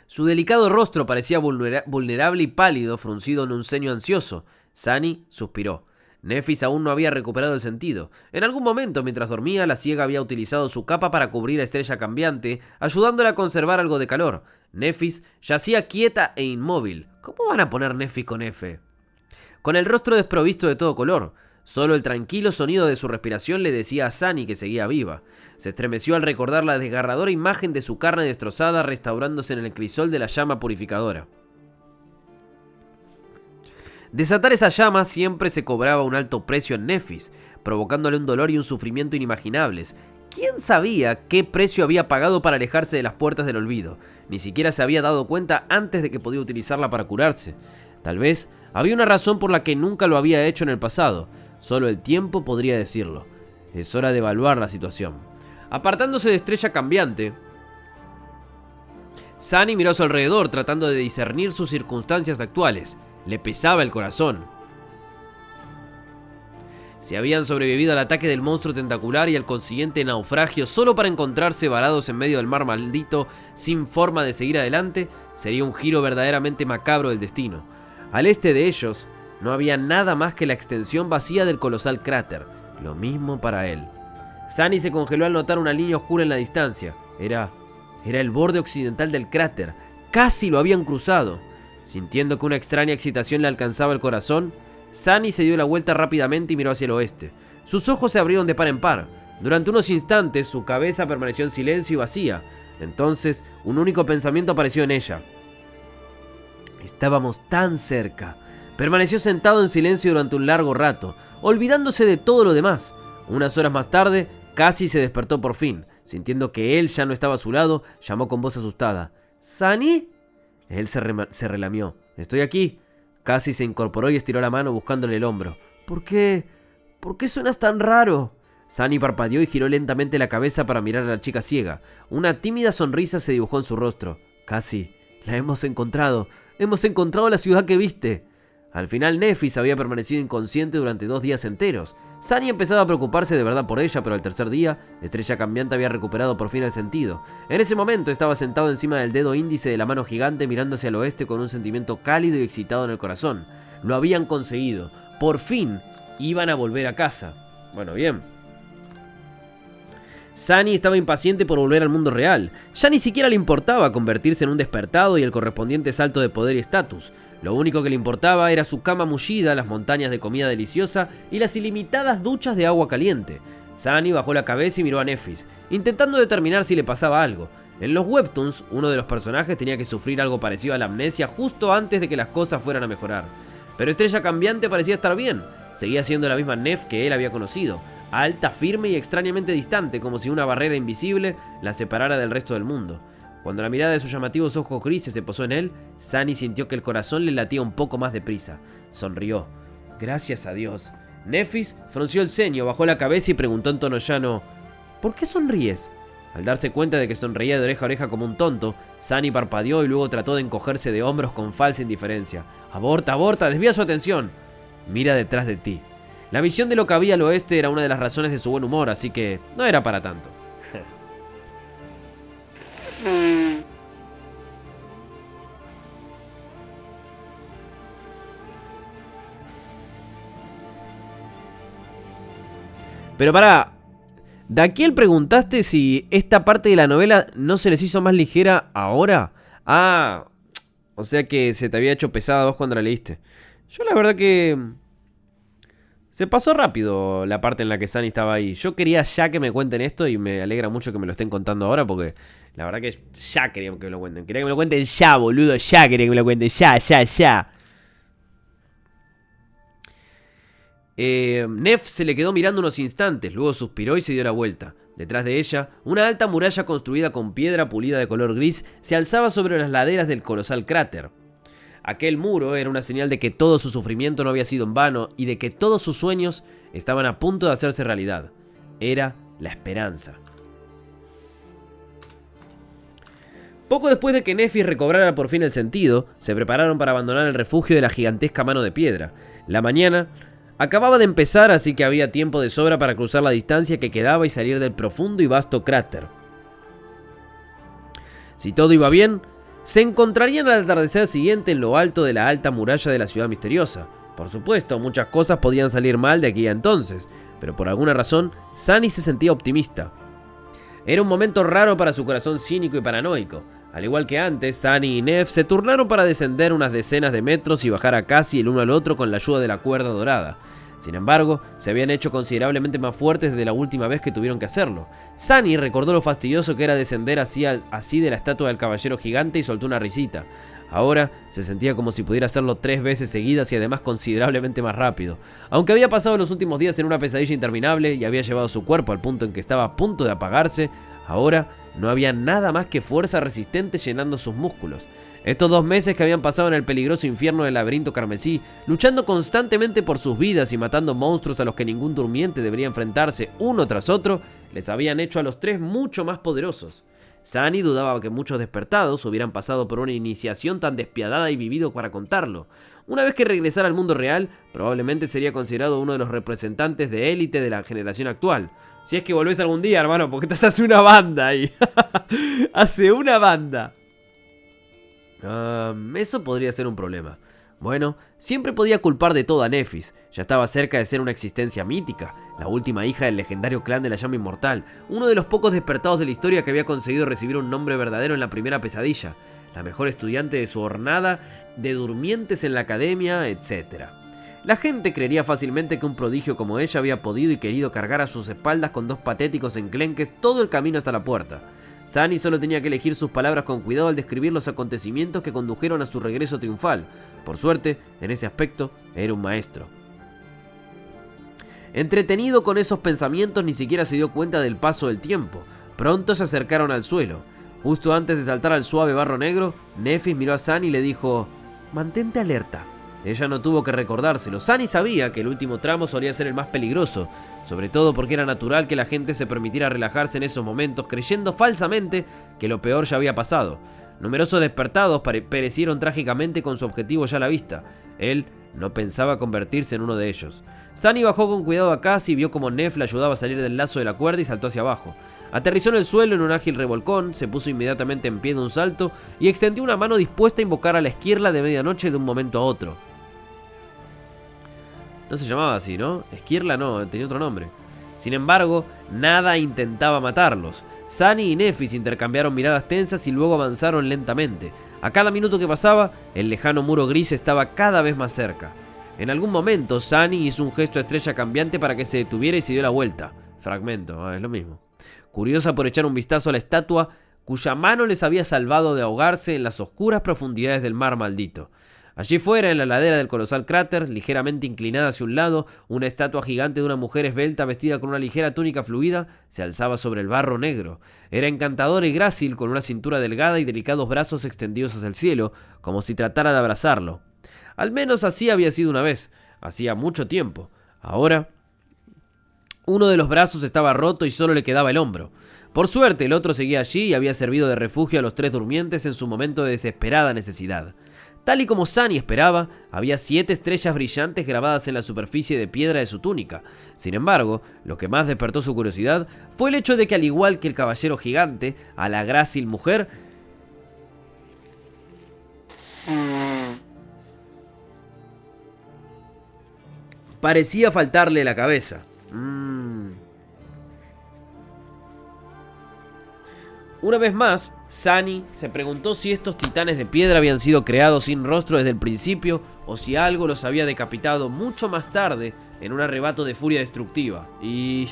Su delicado rostro parecía vulnerable y pálido, fruncido en un ceño ansioso. Sunny suspiró. Nephis aún no había recuperado el sentido. En algún momento, mientras dormía, la ciega había utilizado su capa para cubrir a Estrella Cambiante, ayudándola a conservar algo de calor. Nephis yacía quieta e inmóvil. ¿Cómo van a poner Nephis con F? Con el rostro desprovisto de todo color. Solo el tranquilo sonido de su respiración le decía a Sunny que seguía viva. Se estremeció al recordar la desgarradora imagen de su carne destrozada restaurándose en el crisol de la llama purificadora. Desatar esa llama siempre se cobraba un alto precio en Nephis, provocándole un dolor y un sufrimiento inimaginables. ¿Quién sabía qué precio había pagado para alejarse de las puertas del olvido? Ni siquiera se había dado cuenta antes de que podía utilizarla para curarse. Tal vez había una razón por la que nunca lo había hecho en el pasado. Solo el tiempo podría decirlo. Es hora de evaluar la situación. Apartándose de Estrella Cambiante, Sunny miró a su alrededor tratando de discernir sus circunstancias actuales. Le pesaba el corazón. Si habían sobrevivido al ataque del monstruo tentacular y al consiguiente naufragio solo para encontrarse varados en medio del mar maldito sin forma de seguir adelante, sería un giro verdaderamente macabro del destino. Al este de ellos no había nada más que la extensión vacía del colosal cráter. Lo mismo para él. Sunny se congeló al notar una línea oscura en la distancia. Era el borde occidental del cráter. Casi lo habían cruzado. Sintiendo que una extraña excitación le alcanzaba el corazón, Sunny se dio la vuelta rápidamente y miró hacia el oeste. Sus ojos se abrieron de par en par. Durante unos instantes su cabeza permaneció en silencio y vacía. Entonces un único pensamiento apareció en ella. Estábamos tan cerca. Permaneció sentado en silencio durante un largo rato, olvidándose de todo lo demás. Unas horas más tarde, Cassie se despertó por fin. Sintiendo que él ya no estaba a su lado, llamó con voz asustada. ¿Sunny? Él se relamió. «Estoy aquí». Cassie se incorporó y estiró la mano buscándole el hombro. ¿Por qué ¿Por qué suenas tan raro? Sunny parpadeó y giró lentamente la cabeza para mirar a la chica ciega. Una tímida sonrisa se dibujó en su rostro. Casi. La hemos encontrado. Hemos encontrado la ciudad que viste. Al final Nephis había permanecido inconsciente durante 2 días enteros. Sunny empezaba a preocuparse de verdad por ella, pero al tercer día, Estrella Cambiante había recuperado por fin el sentido. En ese momento estaba sentado encima del dedo índice de la mano gigante mirando hacia el oeste con un sentimiento cálido y excitado en el corazón. Lo habían conseguido. Por fin iban a volver a casa. Bueno, bien. Sunny estaba impaciente por volver al mundo real. Ya ni siquiera le importaba convertirse en un despertado y el correspondiente salto de poder y estatus. Lo único que le importaba era su cama mullida, las montañas de comida deliciosa y las ilimitadas duchas de agua caliente. Sunny bajó la cabeza y miró a Nephis, intentando determinar si le pasaba algo. En los webtoons, uno de los personajes tenía que sufrir algo parecido a la amnesia justo antes de que las cosas fueran a mejorar. Pero Estrella Cambiante parecía estar bien. Seguía siendo la misma Neph que él había conocido. Alta, firme y extrañamente distante, como si una barrera invisible la separara del resto del mundo. Cuando la mirada de sus llamativos ojos grises se posó en él, Sunny sintió que el corazón le latía un poco más deprisa. Sonrió. Gracias a Dios. Nephis frunció el ceño, bajó la cabeza y preguntó en tono llano: ¿por qué sonríes? Al darse cuenta de que sonreía de oreja a oreja como un tonto, Sunny parpadeó y luego trató de encogerse de hombros con falsa indiferencia. Aborta, aborta, desvía su atención. Mira detrás de ti. La visión de lo que había al oeste era una de las razones de su buen humor, así que no era para tanto. Pero pará, Daquiel preguntaste si esta parte de la novela no se les hizo más ligera ahora. Ah, o sea que se te había hecho pesada a vos cuando la leíste. Yo la verdad que se pasó rápido la parte en la que Sunny estaba ahí. Yo quería ya que me cuenten esto y me alegra mucho que me lo estén contando ahora porque la verdad que ya quería que me lo cuenten. Quería que me lo cuenten ya, boludo, ya quería que me lo cuenten, ya. Neph se le quedó mirando unos instantes, luego suspiró y se dio la vuelta. Detrás de ella, una alta muralla construida con piedra pulida de color gris se alzaba sobre las laderas del colosal cráter. Aquel muro era una señal de que todo su sufrimiento no había sido en vano y de que todos sus sueños estaban a punto de hacerse realidad. Era la esperanza. Poco después de que Nephis recobrara por fin el sentido, se prepararon para abandonar el refugio de la gigantesca mano de piedra. La mañana acababa de empezar, así que había tiempo de sobra para cruzar la distancia que quedaba y salir del profundo y vasto cráter. Si todo iba bien, se encontrarían al atardecer siguiente en lo alto de la alta muralla de la ciudad misteriosa. Por supuesto, muchas cosas podían salir mal de aquí a entonces, pero por alguna razón, Sunny se sentía optimista. Era un momento raro para su corazón cínico y paranoico. Al igual que antes, Sunny y Neph se turnaron para descender unas decenas de metros y bajar a casi el uno al otro con la ayuda de la cuerda dorada. Sin embargo, se habían hecho considerablemente más fuertes desde la última vez que tuvieron que hacerlo. Sunny recordó lo fastidioso que era descender así de la estatua del caballero gigante y soltó una risita. Ahora se sentía como si pudiera hacerlo 3 veces seguidas y además considerablemente más rápido. Aunque había pasado los últimos días en una pesadilla interminable y había llevado su cuerpo al punto en que estaba a punto de apagarse, ahora no había nada más que fuerza resistente llenando sus músculos. Estos 2 meses que habían pasado en el peligroso infierno del laberinto carmesí, luchando constantemente por sus vidas y matando monstruos a los que ningún durmiente debería enfrentarse uno tras otro, les habían hecho a los 3 mucho más poderosos. Sunny dudaba que muchos despertados hubieran pasado por una iniciación tan despiadada y vivido para contarlo. Una vez que regresara al mundo real, probablemente sería considerado uno de los representantes de élite de la generación actual. Si es que volvés algún día, hermano, porque te hace una banda ahí. Hace una banda. Eso podría ser un problema. Bueno, siempre podía culpar de todo a Nephis. Ya estaba cerca de ser una existencia mítica, la última hija del legendario clan de la llama inmortal, uno de los pocos despertados de la historia que había conseguido recibir un nombre verdadero en la primera pesadilla, la mejor estudiante de su hornada de durmientes en la academia, etc. La gente creería fácilmente que un prodigio como ella había podido y querido cargar a sus espaldas con 2 patéticos enclenques todo el camino hasta la puerta. Sunny solo tenía que elegir sus palabras con cuidado al describir los acontecimientos que condujeron a su regreso triunfal. Por suerte, en ese aspecto, era un maestro. Entretenido con esos pensamientos, ni siquiera se dio cuenta del paso del tiempo. Pronto se acercaron al suelo. Justo antes de saltar al suave barro negro, Nephis miró a Sunny y le dijo: «Mantente alerta. Ella no tuvo que recordárselo. Sunny sabía que el último tramo solía ser el más peligroso, sobre todo porque era natural que la gente se permitiera relajarse en esos momentos, creyendo falsamente que lo peor ya había pasado. Numerosos despertados perecieron trágicamente con su objetivo ya a la vista. Él no pensaba convertirse en uno de ellos. Sunny bajó con cuidado a Cassie, vio como Neff la ayudaba a salir del lazo de la cuerda y saltó hacia abajo. Aterrizó en el suelo en un ágil revolcón, se puso inmediatamente en pie de un salto y extendió una mano dispuesta a invocar a la esquirla de medianoche de un momento a otro. No se llamaba así, ¿no? Esquirla no, tenía otro nombre. Sin embargo, nada intentaba matarlos. Sunny y Nefis intercambiaron miradas tensas y luego avanzaron lentamente. A cada minuto que pasaba, el lejano muro gris estaba cada vez más cerca. En algún momento, Sunny hizo un gesto estrella cambiante para que se detuviera y se dio la vuelta. Fragmento, es lo mismo. Curiosa por echar un vistazo a la estatua, cuya mano les había salvado de ahogarse en las oscuras profundidades del mar maldito. Allí fuera, en la ladera del colosal cráter, ligeramente inclinada hacia un lado, una estatua gigante de una mujer esbelta vestida con una ligera túnica fluida se alzaba sobre el barro negro. Era encantadora y grácil, con una cintura delgada y delicados brazos extendidos hacia el cielo, como si tratara de abrazarlo. Al menos así había sido una vez, hacía mucho tiempo. Ahora, uno de los brazos estaba roto y solo le quedaba el hombro. Por suerte, el otro seguía allí y había servido de refugio a los tres durmientes en su momento de desesperada necesidad. Tal y como Sunny esperaba, había 7 estrellas brillantes grabadas en la superficie de piedra de su túnica. Sin embargo, lo que más despertó su curiosidad fue el hecho de que, al igual que el caballero gigante, a la grácil mujer parecía faltarle la cabeza. Una vez más, Sunny se preguntó si estos titanes de piedra habían sido creados sin rostro desde el principio o si algo los había decapitado mucho más tarde en un arrebato de furia destructiva. Y...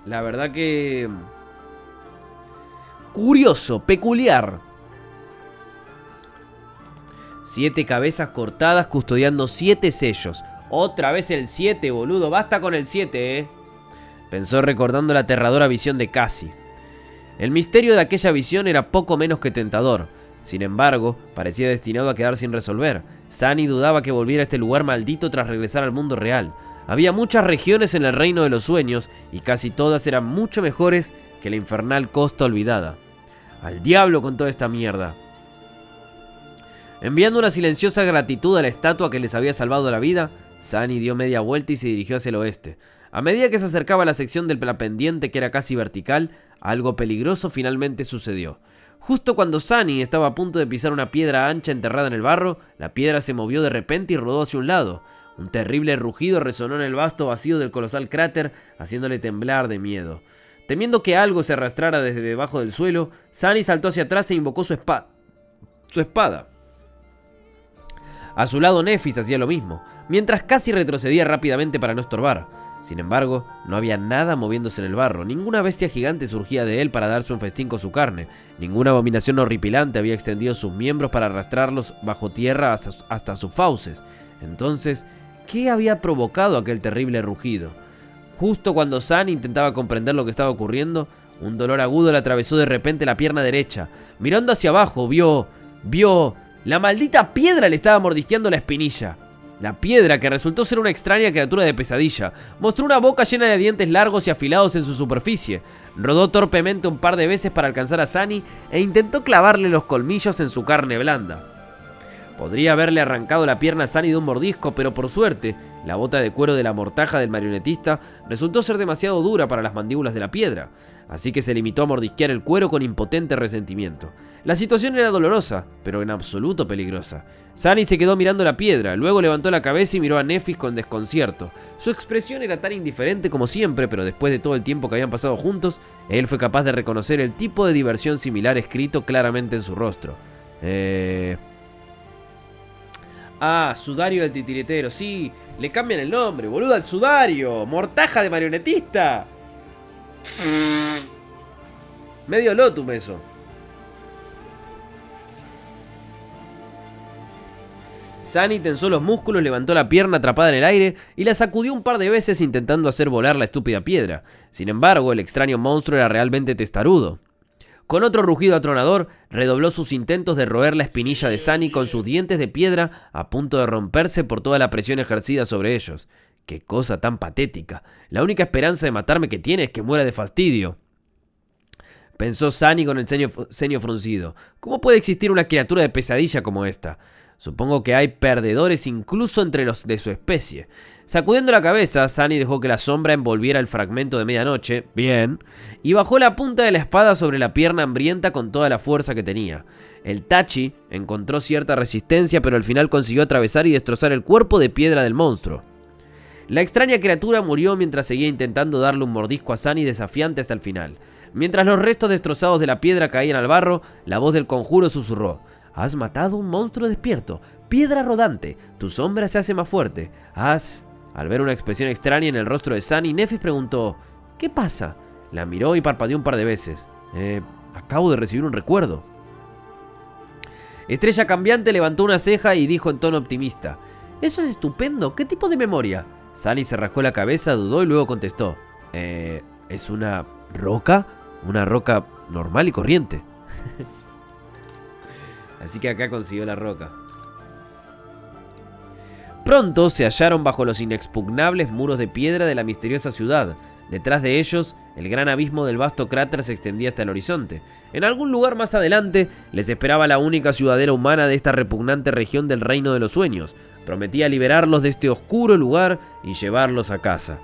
la verdad que... curioso, peculiar. 7 cabezas cortadas custodiando 7 sellos. Otra vez el 7, boludo. Basta con el 7, pensó recordando la aterradora visión de Cassie. El misterio de aquella visión era poco menos que tentador. Sin embargo, parecía destinado a quedar sin resolver. Sunny dudaba que volviera a este lugar maldito tras regresar al mundo real. Había muchas regiones en el reino de los sueños y casi todas eran mucho mejores que la infernal costa olvidada. Al diablo con toda esta mierda. Enviando una silenciosa gratitud a la estatua que les había salvado la vida, Sunny dio media vuelta y se dirigió hacia el oeste. A medida que se acercaba a la sección de la pendiente, que era casi vertical, algo peligroso finalmente sucedió. Justo cuando Sunny estaba a punto de pisar una piedra ancha enterrada en el barro, la piedra se movió de repente y rodó hacia un lado. Un terrible rugido resonó en el vasto vacío del colosal cráter, haciéndole temblar de miedo. Temiendo que algo se arrastrara desde debajo del suelo, Sunny saltó hacia atrás e invocó su espada. A su lado Nefis hacía lo mismo, mientras Cassie retrocedía rápidamente para no estorbar. Sin embargo, no había nada moviéndose en el barro. Ninguna bestia gigante surgía de él para darse un festín con su carne. Ninguna abominación horripilante había extendido sus miembros para arrastrarlos bajo tierra hasta sus fauces. Entonces, ¿qué había provocado aquel terrible rugido? Justo cuando Sunny intentaba comprender lo que estaba ocurriendo, un dolor agudo le atravesó de repente la pierna derecha. Mirando hacia abajo, vio... la maldita piedra le estaba mordisqueando la espinilla. La piedra, que resultó ser una extraña criatura de pesadilla, mostró una boca llena de dientes largos y afilados en su superficie. Rodó torpemente un par de veces para alcanzar a Sunny e intentó clavarle los colmillos en su carne blanda. Podría haberle arrancado la pierna a Sunny de un mordisco, pero por suerte, la bota de cuero de la mortaja del marionetista resultó ser demasiado dura para las mandíbulas de la piedra, así que se limitó a mordisquear el cuero con impotente resentimiento. La situación era dolorosa, pero en absoluto peligrosa. Sunny se quedó mirando la piedra, luego levantó la cabeza y miró a Nefis con desconcierto. Su expresión era tan indiferente como siempre, pero después de todo el tiempo que habían pasado juntos, él fue capaz de reconocer el tipo de diversión similar escrito claramente en su rostro. Sudario del titiritero, sí, le cambian el nombre, boludo, al sudario, mortaja de marionetista. Medio lotum eso. Sunny tensó los músculos, levantó la pierna atrapada en el aire y la sacudió un par de veces intentando hacer volar la estúpida piedra. Sin embargo, el extraño monstruo era realmente testarudo. Con otro rugido atronador, redobló sus intentos de roer la espinilla de Sunny con sus dientes de piedra a punto de romperse por toda la presión ejercida sobre ellos. ¡Qué cosa tan patética! La única esperanza de matarme que tiene es que muera de fastidio. Pensó Sunny con el ceño fruncido. ¿Cómo puede existir una criatura de pesadilla como esta? Supongo que hay perdedores incluso entre los de su especie. Sacudiendo la cabeza, Sunny dejó que la sombra envolviera el fragmento de medianoche, bien, y bajó la punta de la espada sobre la pierna hambrienta con toda la fuerza que tenía. El Tachi encontró cierta resistencia, pero al final consiguió atravesar y destrozar el cuerpo de piedra del monstruo. La extraña criatura murió mientras seguía intentando darle un mordisco a Sunny desafiante hasta el final. Mientras los restos destrozados de la piedra caían al barro, la voz del conjuro susurró: «Has matado a un monstruo despierto, piedra rodante, tu sombra se hace más fuerte. Al ver una expresión extraña en el rostro de Sunny, Nefis preguntó: «¿Qué pasa?». La miró y parpadeó un par de veces. Acabo de recibir un recuerdo. Estrella Cambiante levantó una ceja y dijo en tono optimista: «Eso es estupendo, ¿qué tipo de memoria?». Sunny se rascó la cabeza, dudó y luego contestó: ¿es una roca? Una roca normal y corriente. Así que acá consiguió la roca. Pronto se hallaron bajo los inexpugnables muros de piedra de la misteriosa ciudad. Detrás de ellos, el gran abismo del vasto cráter se extendía hasta el horizonte. En algún lugar más adelante, les esperaba la única ciudadela humana de esta repugnante región del Reino de los Sueños. Prometía liberarlos de este oscuro lugar y llevarlos a casa.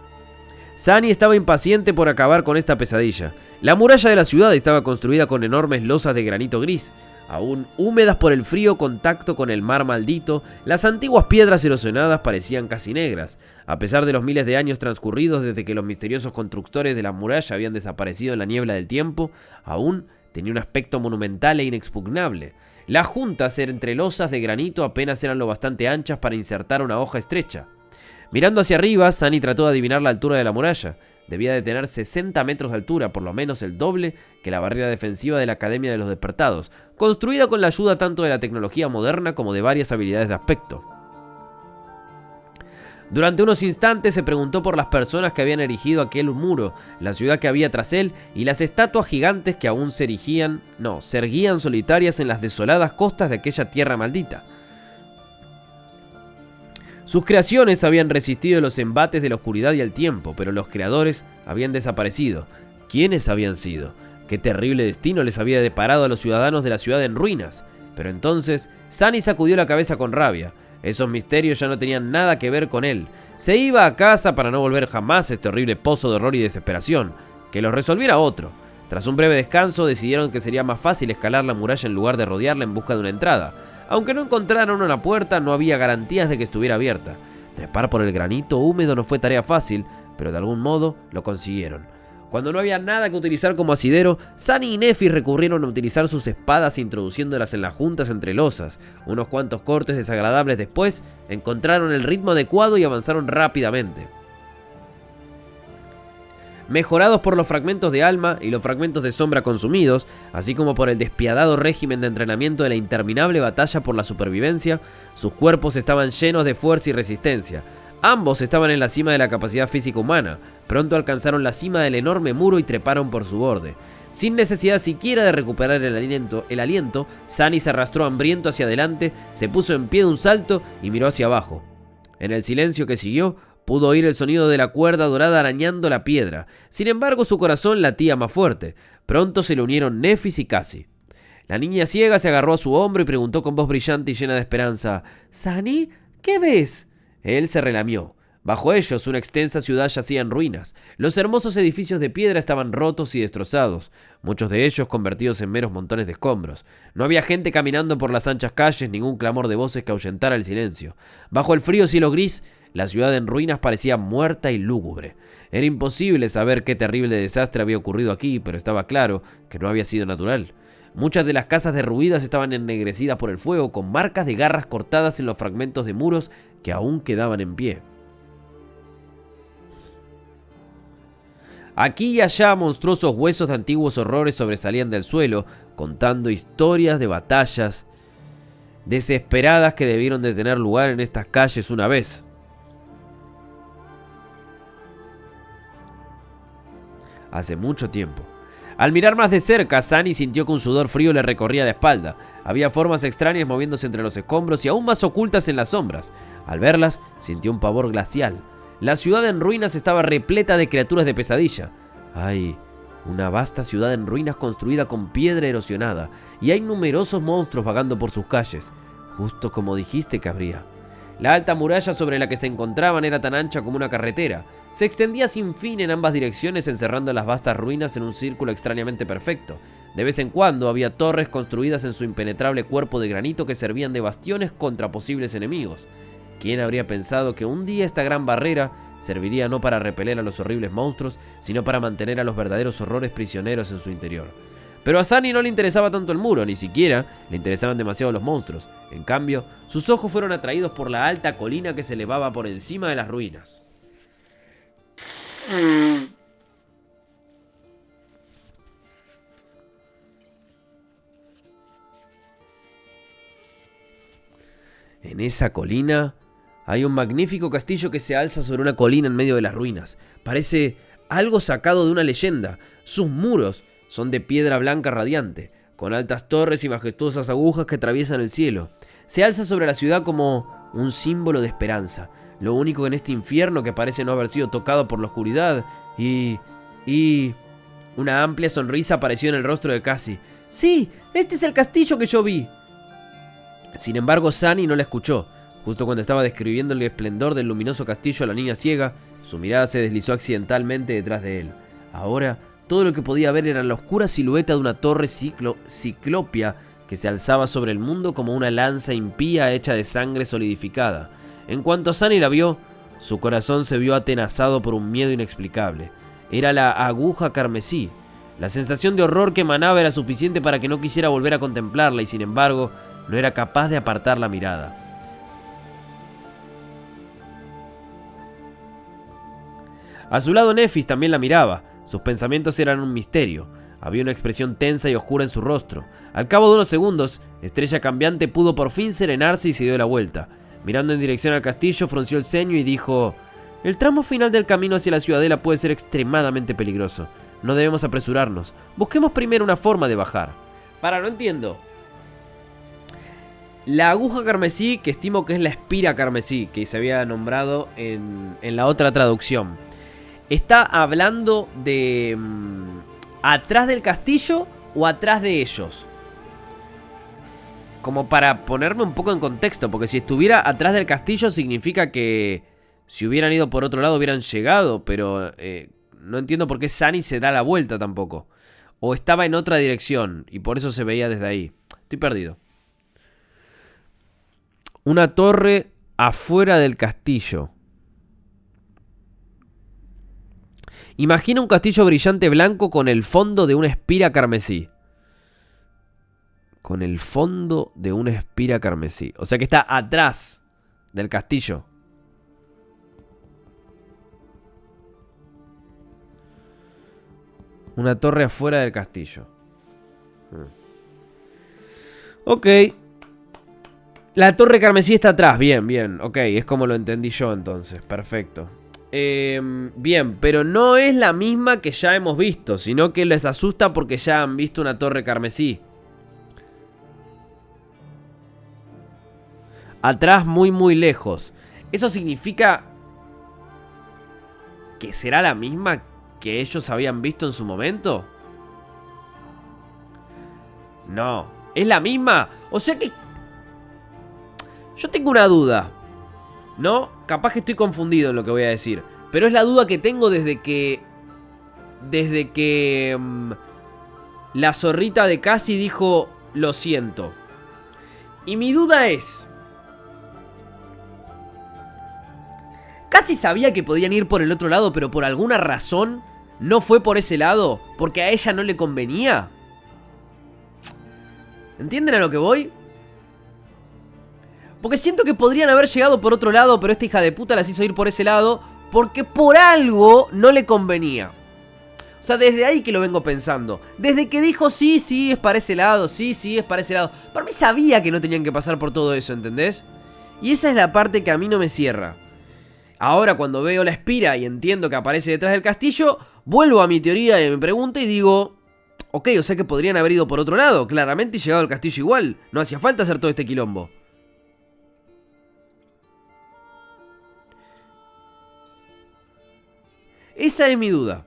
Sunny estaba impaciente por acabar con esta pesadilla. La muralla de la ciudad estaba construida con enormes losas de granito gris. Aún húmedas por el frío contacto con el mar maldito, las antiguas piedras erosionadas parecían casi negras. A pesar de los miles de años transcurridos desde que los misteriosos constructores de la muralla habían desaparecido en la niebla del tiempo, aún tenía un aspecto monumental e inexpugnable. Las juntas entre losas de granito apenas eran lo bastante anchas para insertar una hoja estrecha. Mirando hacia arriba, Sunny trató de adivinar la altura de la muralla. Debía de tener 60 metros de altura, por lo menos el doble que la barrera defensiva de la Academia de los Despertados, construida con la ayuda tanto de la tecnología moderna como de varias habilidades de aspecto. Durante unos instantes se preguntó por las personas que habían erigido aquel muro, la ciudad que había tras él y las estatuas gigantes que aún se erguían solitarias en las desoladas costas de aquella tierra maldita. Sus creaciones habían resistido los embates de la oscuridad y el tiempo, pero los creadores habían desaparecido. ¿Quiénes habían sido? ¿Qué terrible destino les había deparado a los ciudadanos de la ciudad en ruinas? Pero entonces, Sunny sacudió la cabeza con rabia. Esos misterios ya no tenían nada que ver con él. Se iba a casa para no volver jamás a este horrible pozo de horror y desesperación. Que los resolviera otro. Tras un breve descanso, decidieron que sería más fácil escalar la muralla en lugar de rodearla en busca de una entrada. Aunque no encontraron una puerta, no había garantías de que estuviera abierta. Trepar por el granito húmedo no fue tarea fácil, pero de algún modo lo consiguieron. Cuando no había nada que utilizar como asidero, Sunny y Nefis recurrieron a utilizar sus espadas introduciéndolas en las juntas entre losas. Unos cuantos cortes desagradables después, encontraron el ritmo adecuado y avanzaron rápidamente. Mejorados por los fragmentos de alma y los fragmentos de sombra consumidos, así como por el despiadado régimen de entrenamiento de la interminable batalla por la supervivencia, sus cuerpos estaban llenos de fuerza y resistencia. Ambos estaban en la cima de la capacidad física humana. Pronto alcanzaron la cima del enorme muro y treparon por su borde. Sin necesidad siquiera de recuperar el aliento, Sunny se arrastró hambriento hacia adelante, se puso en pie de un salto y miró hacia abajo. En el silencio que siguió, pudo oír el sonido de la cuerda dorada arañando la piedra. Sin embargo, su corazón latía más fuerte. Pronto se le unieron Nefis y Cassie. La niña ciega se agarró a su hombro y preguntó con voz brillante y llena de esperanza: «¿Sunny? ¿Qué ves?». Él se relamió. Bajo ellos, una extensa ciudad yacía en ruinas. Los hermosos edificios de piedra estaban rotos y destrozados, muchos de ellos convertidos en meros montones de escombros. No había gente caminando por las anchas calles, ningún clamor de voces que ahuyentara el silencio. Bajo el frío cielo gris, la ciudad en ruinas parecía muerta y lúgubre. Era imposible saber qué terrible desastre había ocurrido aquí, pero estaba claro que no había sido natural. Muchas de las casas derruidas estaban ennegrecidas por el fuego, con marcas de garras cortadas en los fragmentos de muros que aún quedaban en pie. Aquí y allá monstruosos huesos de antiguos horrores sobresalían del suelo, contando historias de batallas desesperadas que debieron de tener lugar en estas calles una vez. Hace mucho tiempo. Al mirar más de cerca, Sunny sintió que un sudor frío le recorría la espalda. Había formas extrañas moviéndose entre los escombros y aún más ocultas en las sombras. Al verlas, sintió un pavor glacial. La ciudad en ruinas estaba repleta de criaturas de pesadilla. Hay una vasta ciudad en ruinas construida con piedra erosionada, y hay numerosos monstruos vagando por sus calles, justo como dijiste que habría. La alta muralla sobre la que se encontraban era tan ancha como una carretera. Se extendía sin fin en ambas direcciones, encerrando las vastas ruinas en un círculo extrañamente perfecto. De vez en cuando había torres construidas en su impenetrable cuerpo de granito que servían de bastiones contra posibles enemigos. ¿Quién habría pensado que un día esta gran barrera serviría no para repeler a los horribles monstruos, sino para mantener a los verdaderos horrores prisioneros en su interior? Pero a Sunny no le interesaba tanto el muro, ni siquiera le interesaban demasiado los monstruos. En cambio, sus ojos fueron atraídos por la alta colina que se elevaba por encima de las ruinas. En esa colina hay un magnífico castillo que se alza sobre una colina en medio de las ruinas. Parece algo sacado de una leyenda. Sus muros son de piedra blanca radiante, con altas torres y majestuosas agujas que atraviesan el cielo. Se alza sobre la ciudad como un símbolo de esperanza. Lo único en este infierno que parece no haber sido tocado por la oscuridad. Y una amplia sonrisa apareció en el rostro de Cassie. Sí, este es el castillo que yo vi. Sin embargo, Sunny no la escuchó. Justo cuando estaba describiendo el esplendor del luminoso castillo a la niña ciega, su mirada se deslizó accidentalmente detrás de él. Ahora, todo lo que podía ver era la oscura silueta de una torre ciclopia que se alzaba sobre el mundo como una lanza impía hecha de sangre solidificada. En cuanto Sunny la vio, su corazón se vio atenazado por un miedo inexplicable. Era la aguja carmesí. La sensación de horror que emanaba era suficiente para que no quisiera volver a contemplarla y, sin embargo, no era capaz de apartar la mirada. A su lado Nefis también la miraba. Sus pensamientos eran un misterio. Había una expresión tensa y oscura en su rostro. Al cabo de unos segundos, Estrella Cambiante pudo por fin serenarse y se dio la vuelta. Mirando en dirección al castillo, frunció el ceño y dijo: el tramo final del camino hacia la ciudadela puede ser extremadamente peligroso. No debemos apresurarnos. Busquemos primero una forma de bajar. No entiendo. La aguja carmesí, que estimo que es la espira carmesí, que se había nombrado en la otra traducción, ¿está hablando de atrás del castillo o atrás de ellos? Como para ponerme un poco en contexto, porque si estuviera atrás del castillo significa que si hubieran ido por otro lado hubieran llegado, pero no entiendo por qué Sunny se da la vuelta tampoco. O estaba en otra dirección y por eso se veía desde ahí. Estoy perdido. Una torre afuera del castillo. Imagina un castillo brillante blanco con el fondo de una espira carmesí. Con el fondo de una espira carmesí. O sea que está atrás del castillo. Una torre afuera del castillo. Ok. La torre carmesí está atrás. Bien, bien. Ok, es como lo entendí yo entonces. Perfecto. Bien, pero no es la misma que ya hemos visto, sino que les asusta porque ya han visto una torre carmesí. Atrás, muy muy lejos. ¿Eso significa que será la misma que ellos habían visto en su momento? No, ¿es la misma? O sea que yo tengo una duda. ¿No? Capaz que estoy confundido en lo que voy a decir, pero es la duda que tengo desde que la zorrita de Cassie dijo lo siento. Y mi duda es: Cassie sabía que podían ir por el otro lado, pero por alguna razón no fue por ese lado, porque a ella no le convenía. ¿Entienden a lo que voy? Porque siento que podrían haber llegado por otro lado, pero esta hija de puta las hizo ir por ese lado porque por algo no le convenía. O sea, desde ahí que lo vengo pensando. Desde que dijo sí, sí, es para ese lado, sí, sí, es para ese lado. Para mí sabía que no tenían que pasar por todo eso, ¿entendés? Y esa es la parte que a mí no me cierra. Ahora cuando veo la espira y entiendo que aparece detrás del castillo, vuelvo a mi teoría y me pregunto y digo: Ok, o sea que podrían haber ido por otro lado, claramente, y llegado al castillo igual. No hacía falta hacer todo este quilombo. Esa es mi duda.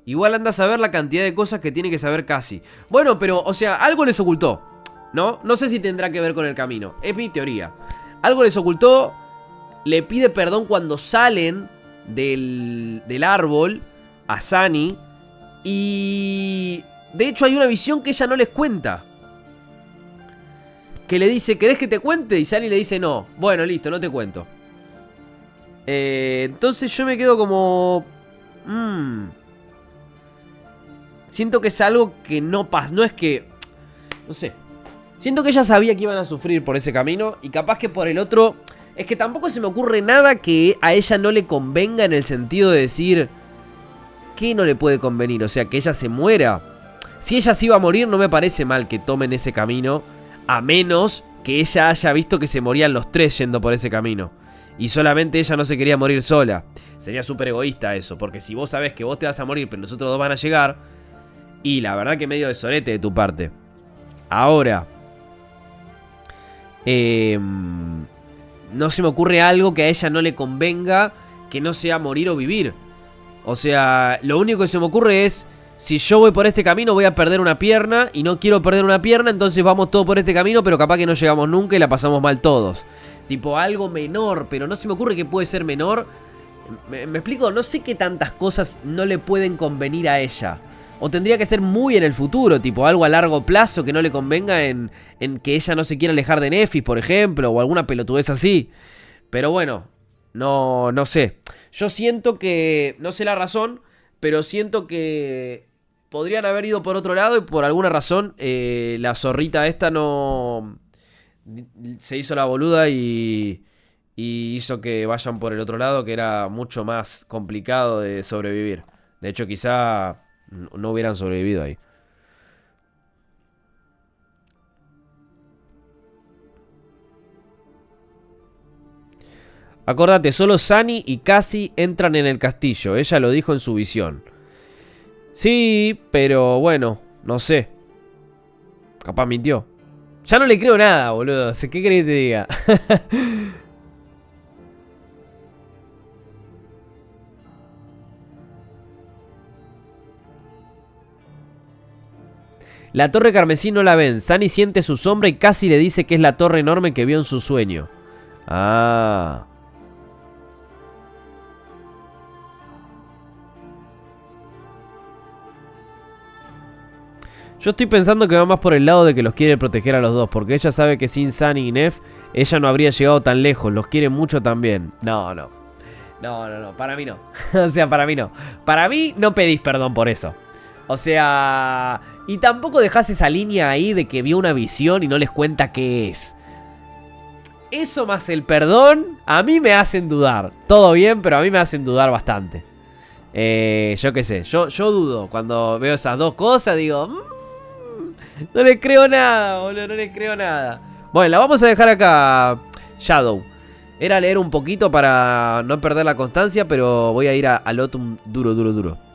Igual anda a saber la cantidad de cosas que tiene que saber Cassie. Bueno, pero, o sea, algo les ocultó, ¿no? No sé si tendrá que ver con el camino. Es mi teoría. Algo les ocultó. Le pide perdón cuando salen del árbol a Sunny. Y... de hecho hay una visión que ella no les cuenta. Que le dice, ¿querés que te cuente? Y Sunny le dice, no. Bueno, listo, no te cuento. Entonces yo me quedo como... siento que es algo que no pasa. No es que... no sé. Siento que ella sabía que iban a sufrir por ese camino. Y capaz que por el otro... es que tampoco se me ocurre nada que a ella no le convenga, en el sentido de decir... ¿qué no le puede convenir? O sea, que ella se muera. Si ella se iba a morir, no me parece mal que tomen ese camino. A menos que ella haya visto que se morían los tres yendo por ese camino. Y solamente ella no se quería morir sola. Sería súper egoísta eso. Porque si vos sabés que vos te vas a morir, pero los otros dos van a llegar... y la verdad que medio de sorete de tu parte. Ahora... no se me ocurre algo que a ella no le convenga, que no sea morir o vivir. O sea, lo único que se me ocurre es... si yo voy por este camino voy a perder una pierna y no quiero perder una pierna, entonces vamos todos por este camino, pero capaz que no llegamos nunca y la pasamos mal todos. Tipo algo menor, pero no se me ocurre que puede ser menor. ¿Me explico? No sé qué tantas cosas no le pueden convenir a ella. O tendría que ser muy en el futuro, tipo algo a largo plazo que no le convenga en que ella no se quiera alejar de Nefis, por ejemplo, o alguna pelotudez así. Pero bueno, no sé. Yo siento que, no sé la razón, pero siento que podrían haber ido por otro lado y por alguna razón la zorrita esta no... se hizo la boluda y hizo que vayan por el otro lado, que era mucho más complicado de sobrevivir. De hecho, quizá... no hubieran sobrevivido ahí. Acordate, solo Sunny y Cassie entran en el castillo. Ella lo dijo en su visión. Sí, pero bueno, no sé. Capaz mintió. Ya no le creo nada, boludo. ¿Qué querés que te diga? La torre carmesí no la ven. Sunny siente su sombra y Cassie le dice que es la torre enorme que vio en su sueño. Ah. Yo estoy pensando que va más por el lado de que los quiere proteger a los dos, porque ella sabe que sin Sunny y Nef, ella no habría llegado tan lejos. Los quiere mucho también. No, para mí no. O sea, para mí no. Para mí no pedís perdón por eso. O sea... y tampoco dejás esa línea ahí de que vio una visión y no les cuenta qué es. Eso más el perdón, a mí me hacen dudar. Todo bien, pero a mí me hacen dudar bastante. Yo qué sé, yo dudo. Cuando veo esas dos cosas digo... no le creo nada, boludo, no le creo nada. Bueno, la vamos a dejar acá, Shadow. Era leer un poquito para no perder la constancia, pero voy a ir a Lotum duro.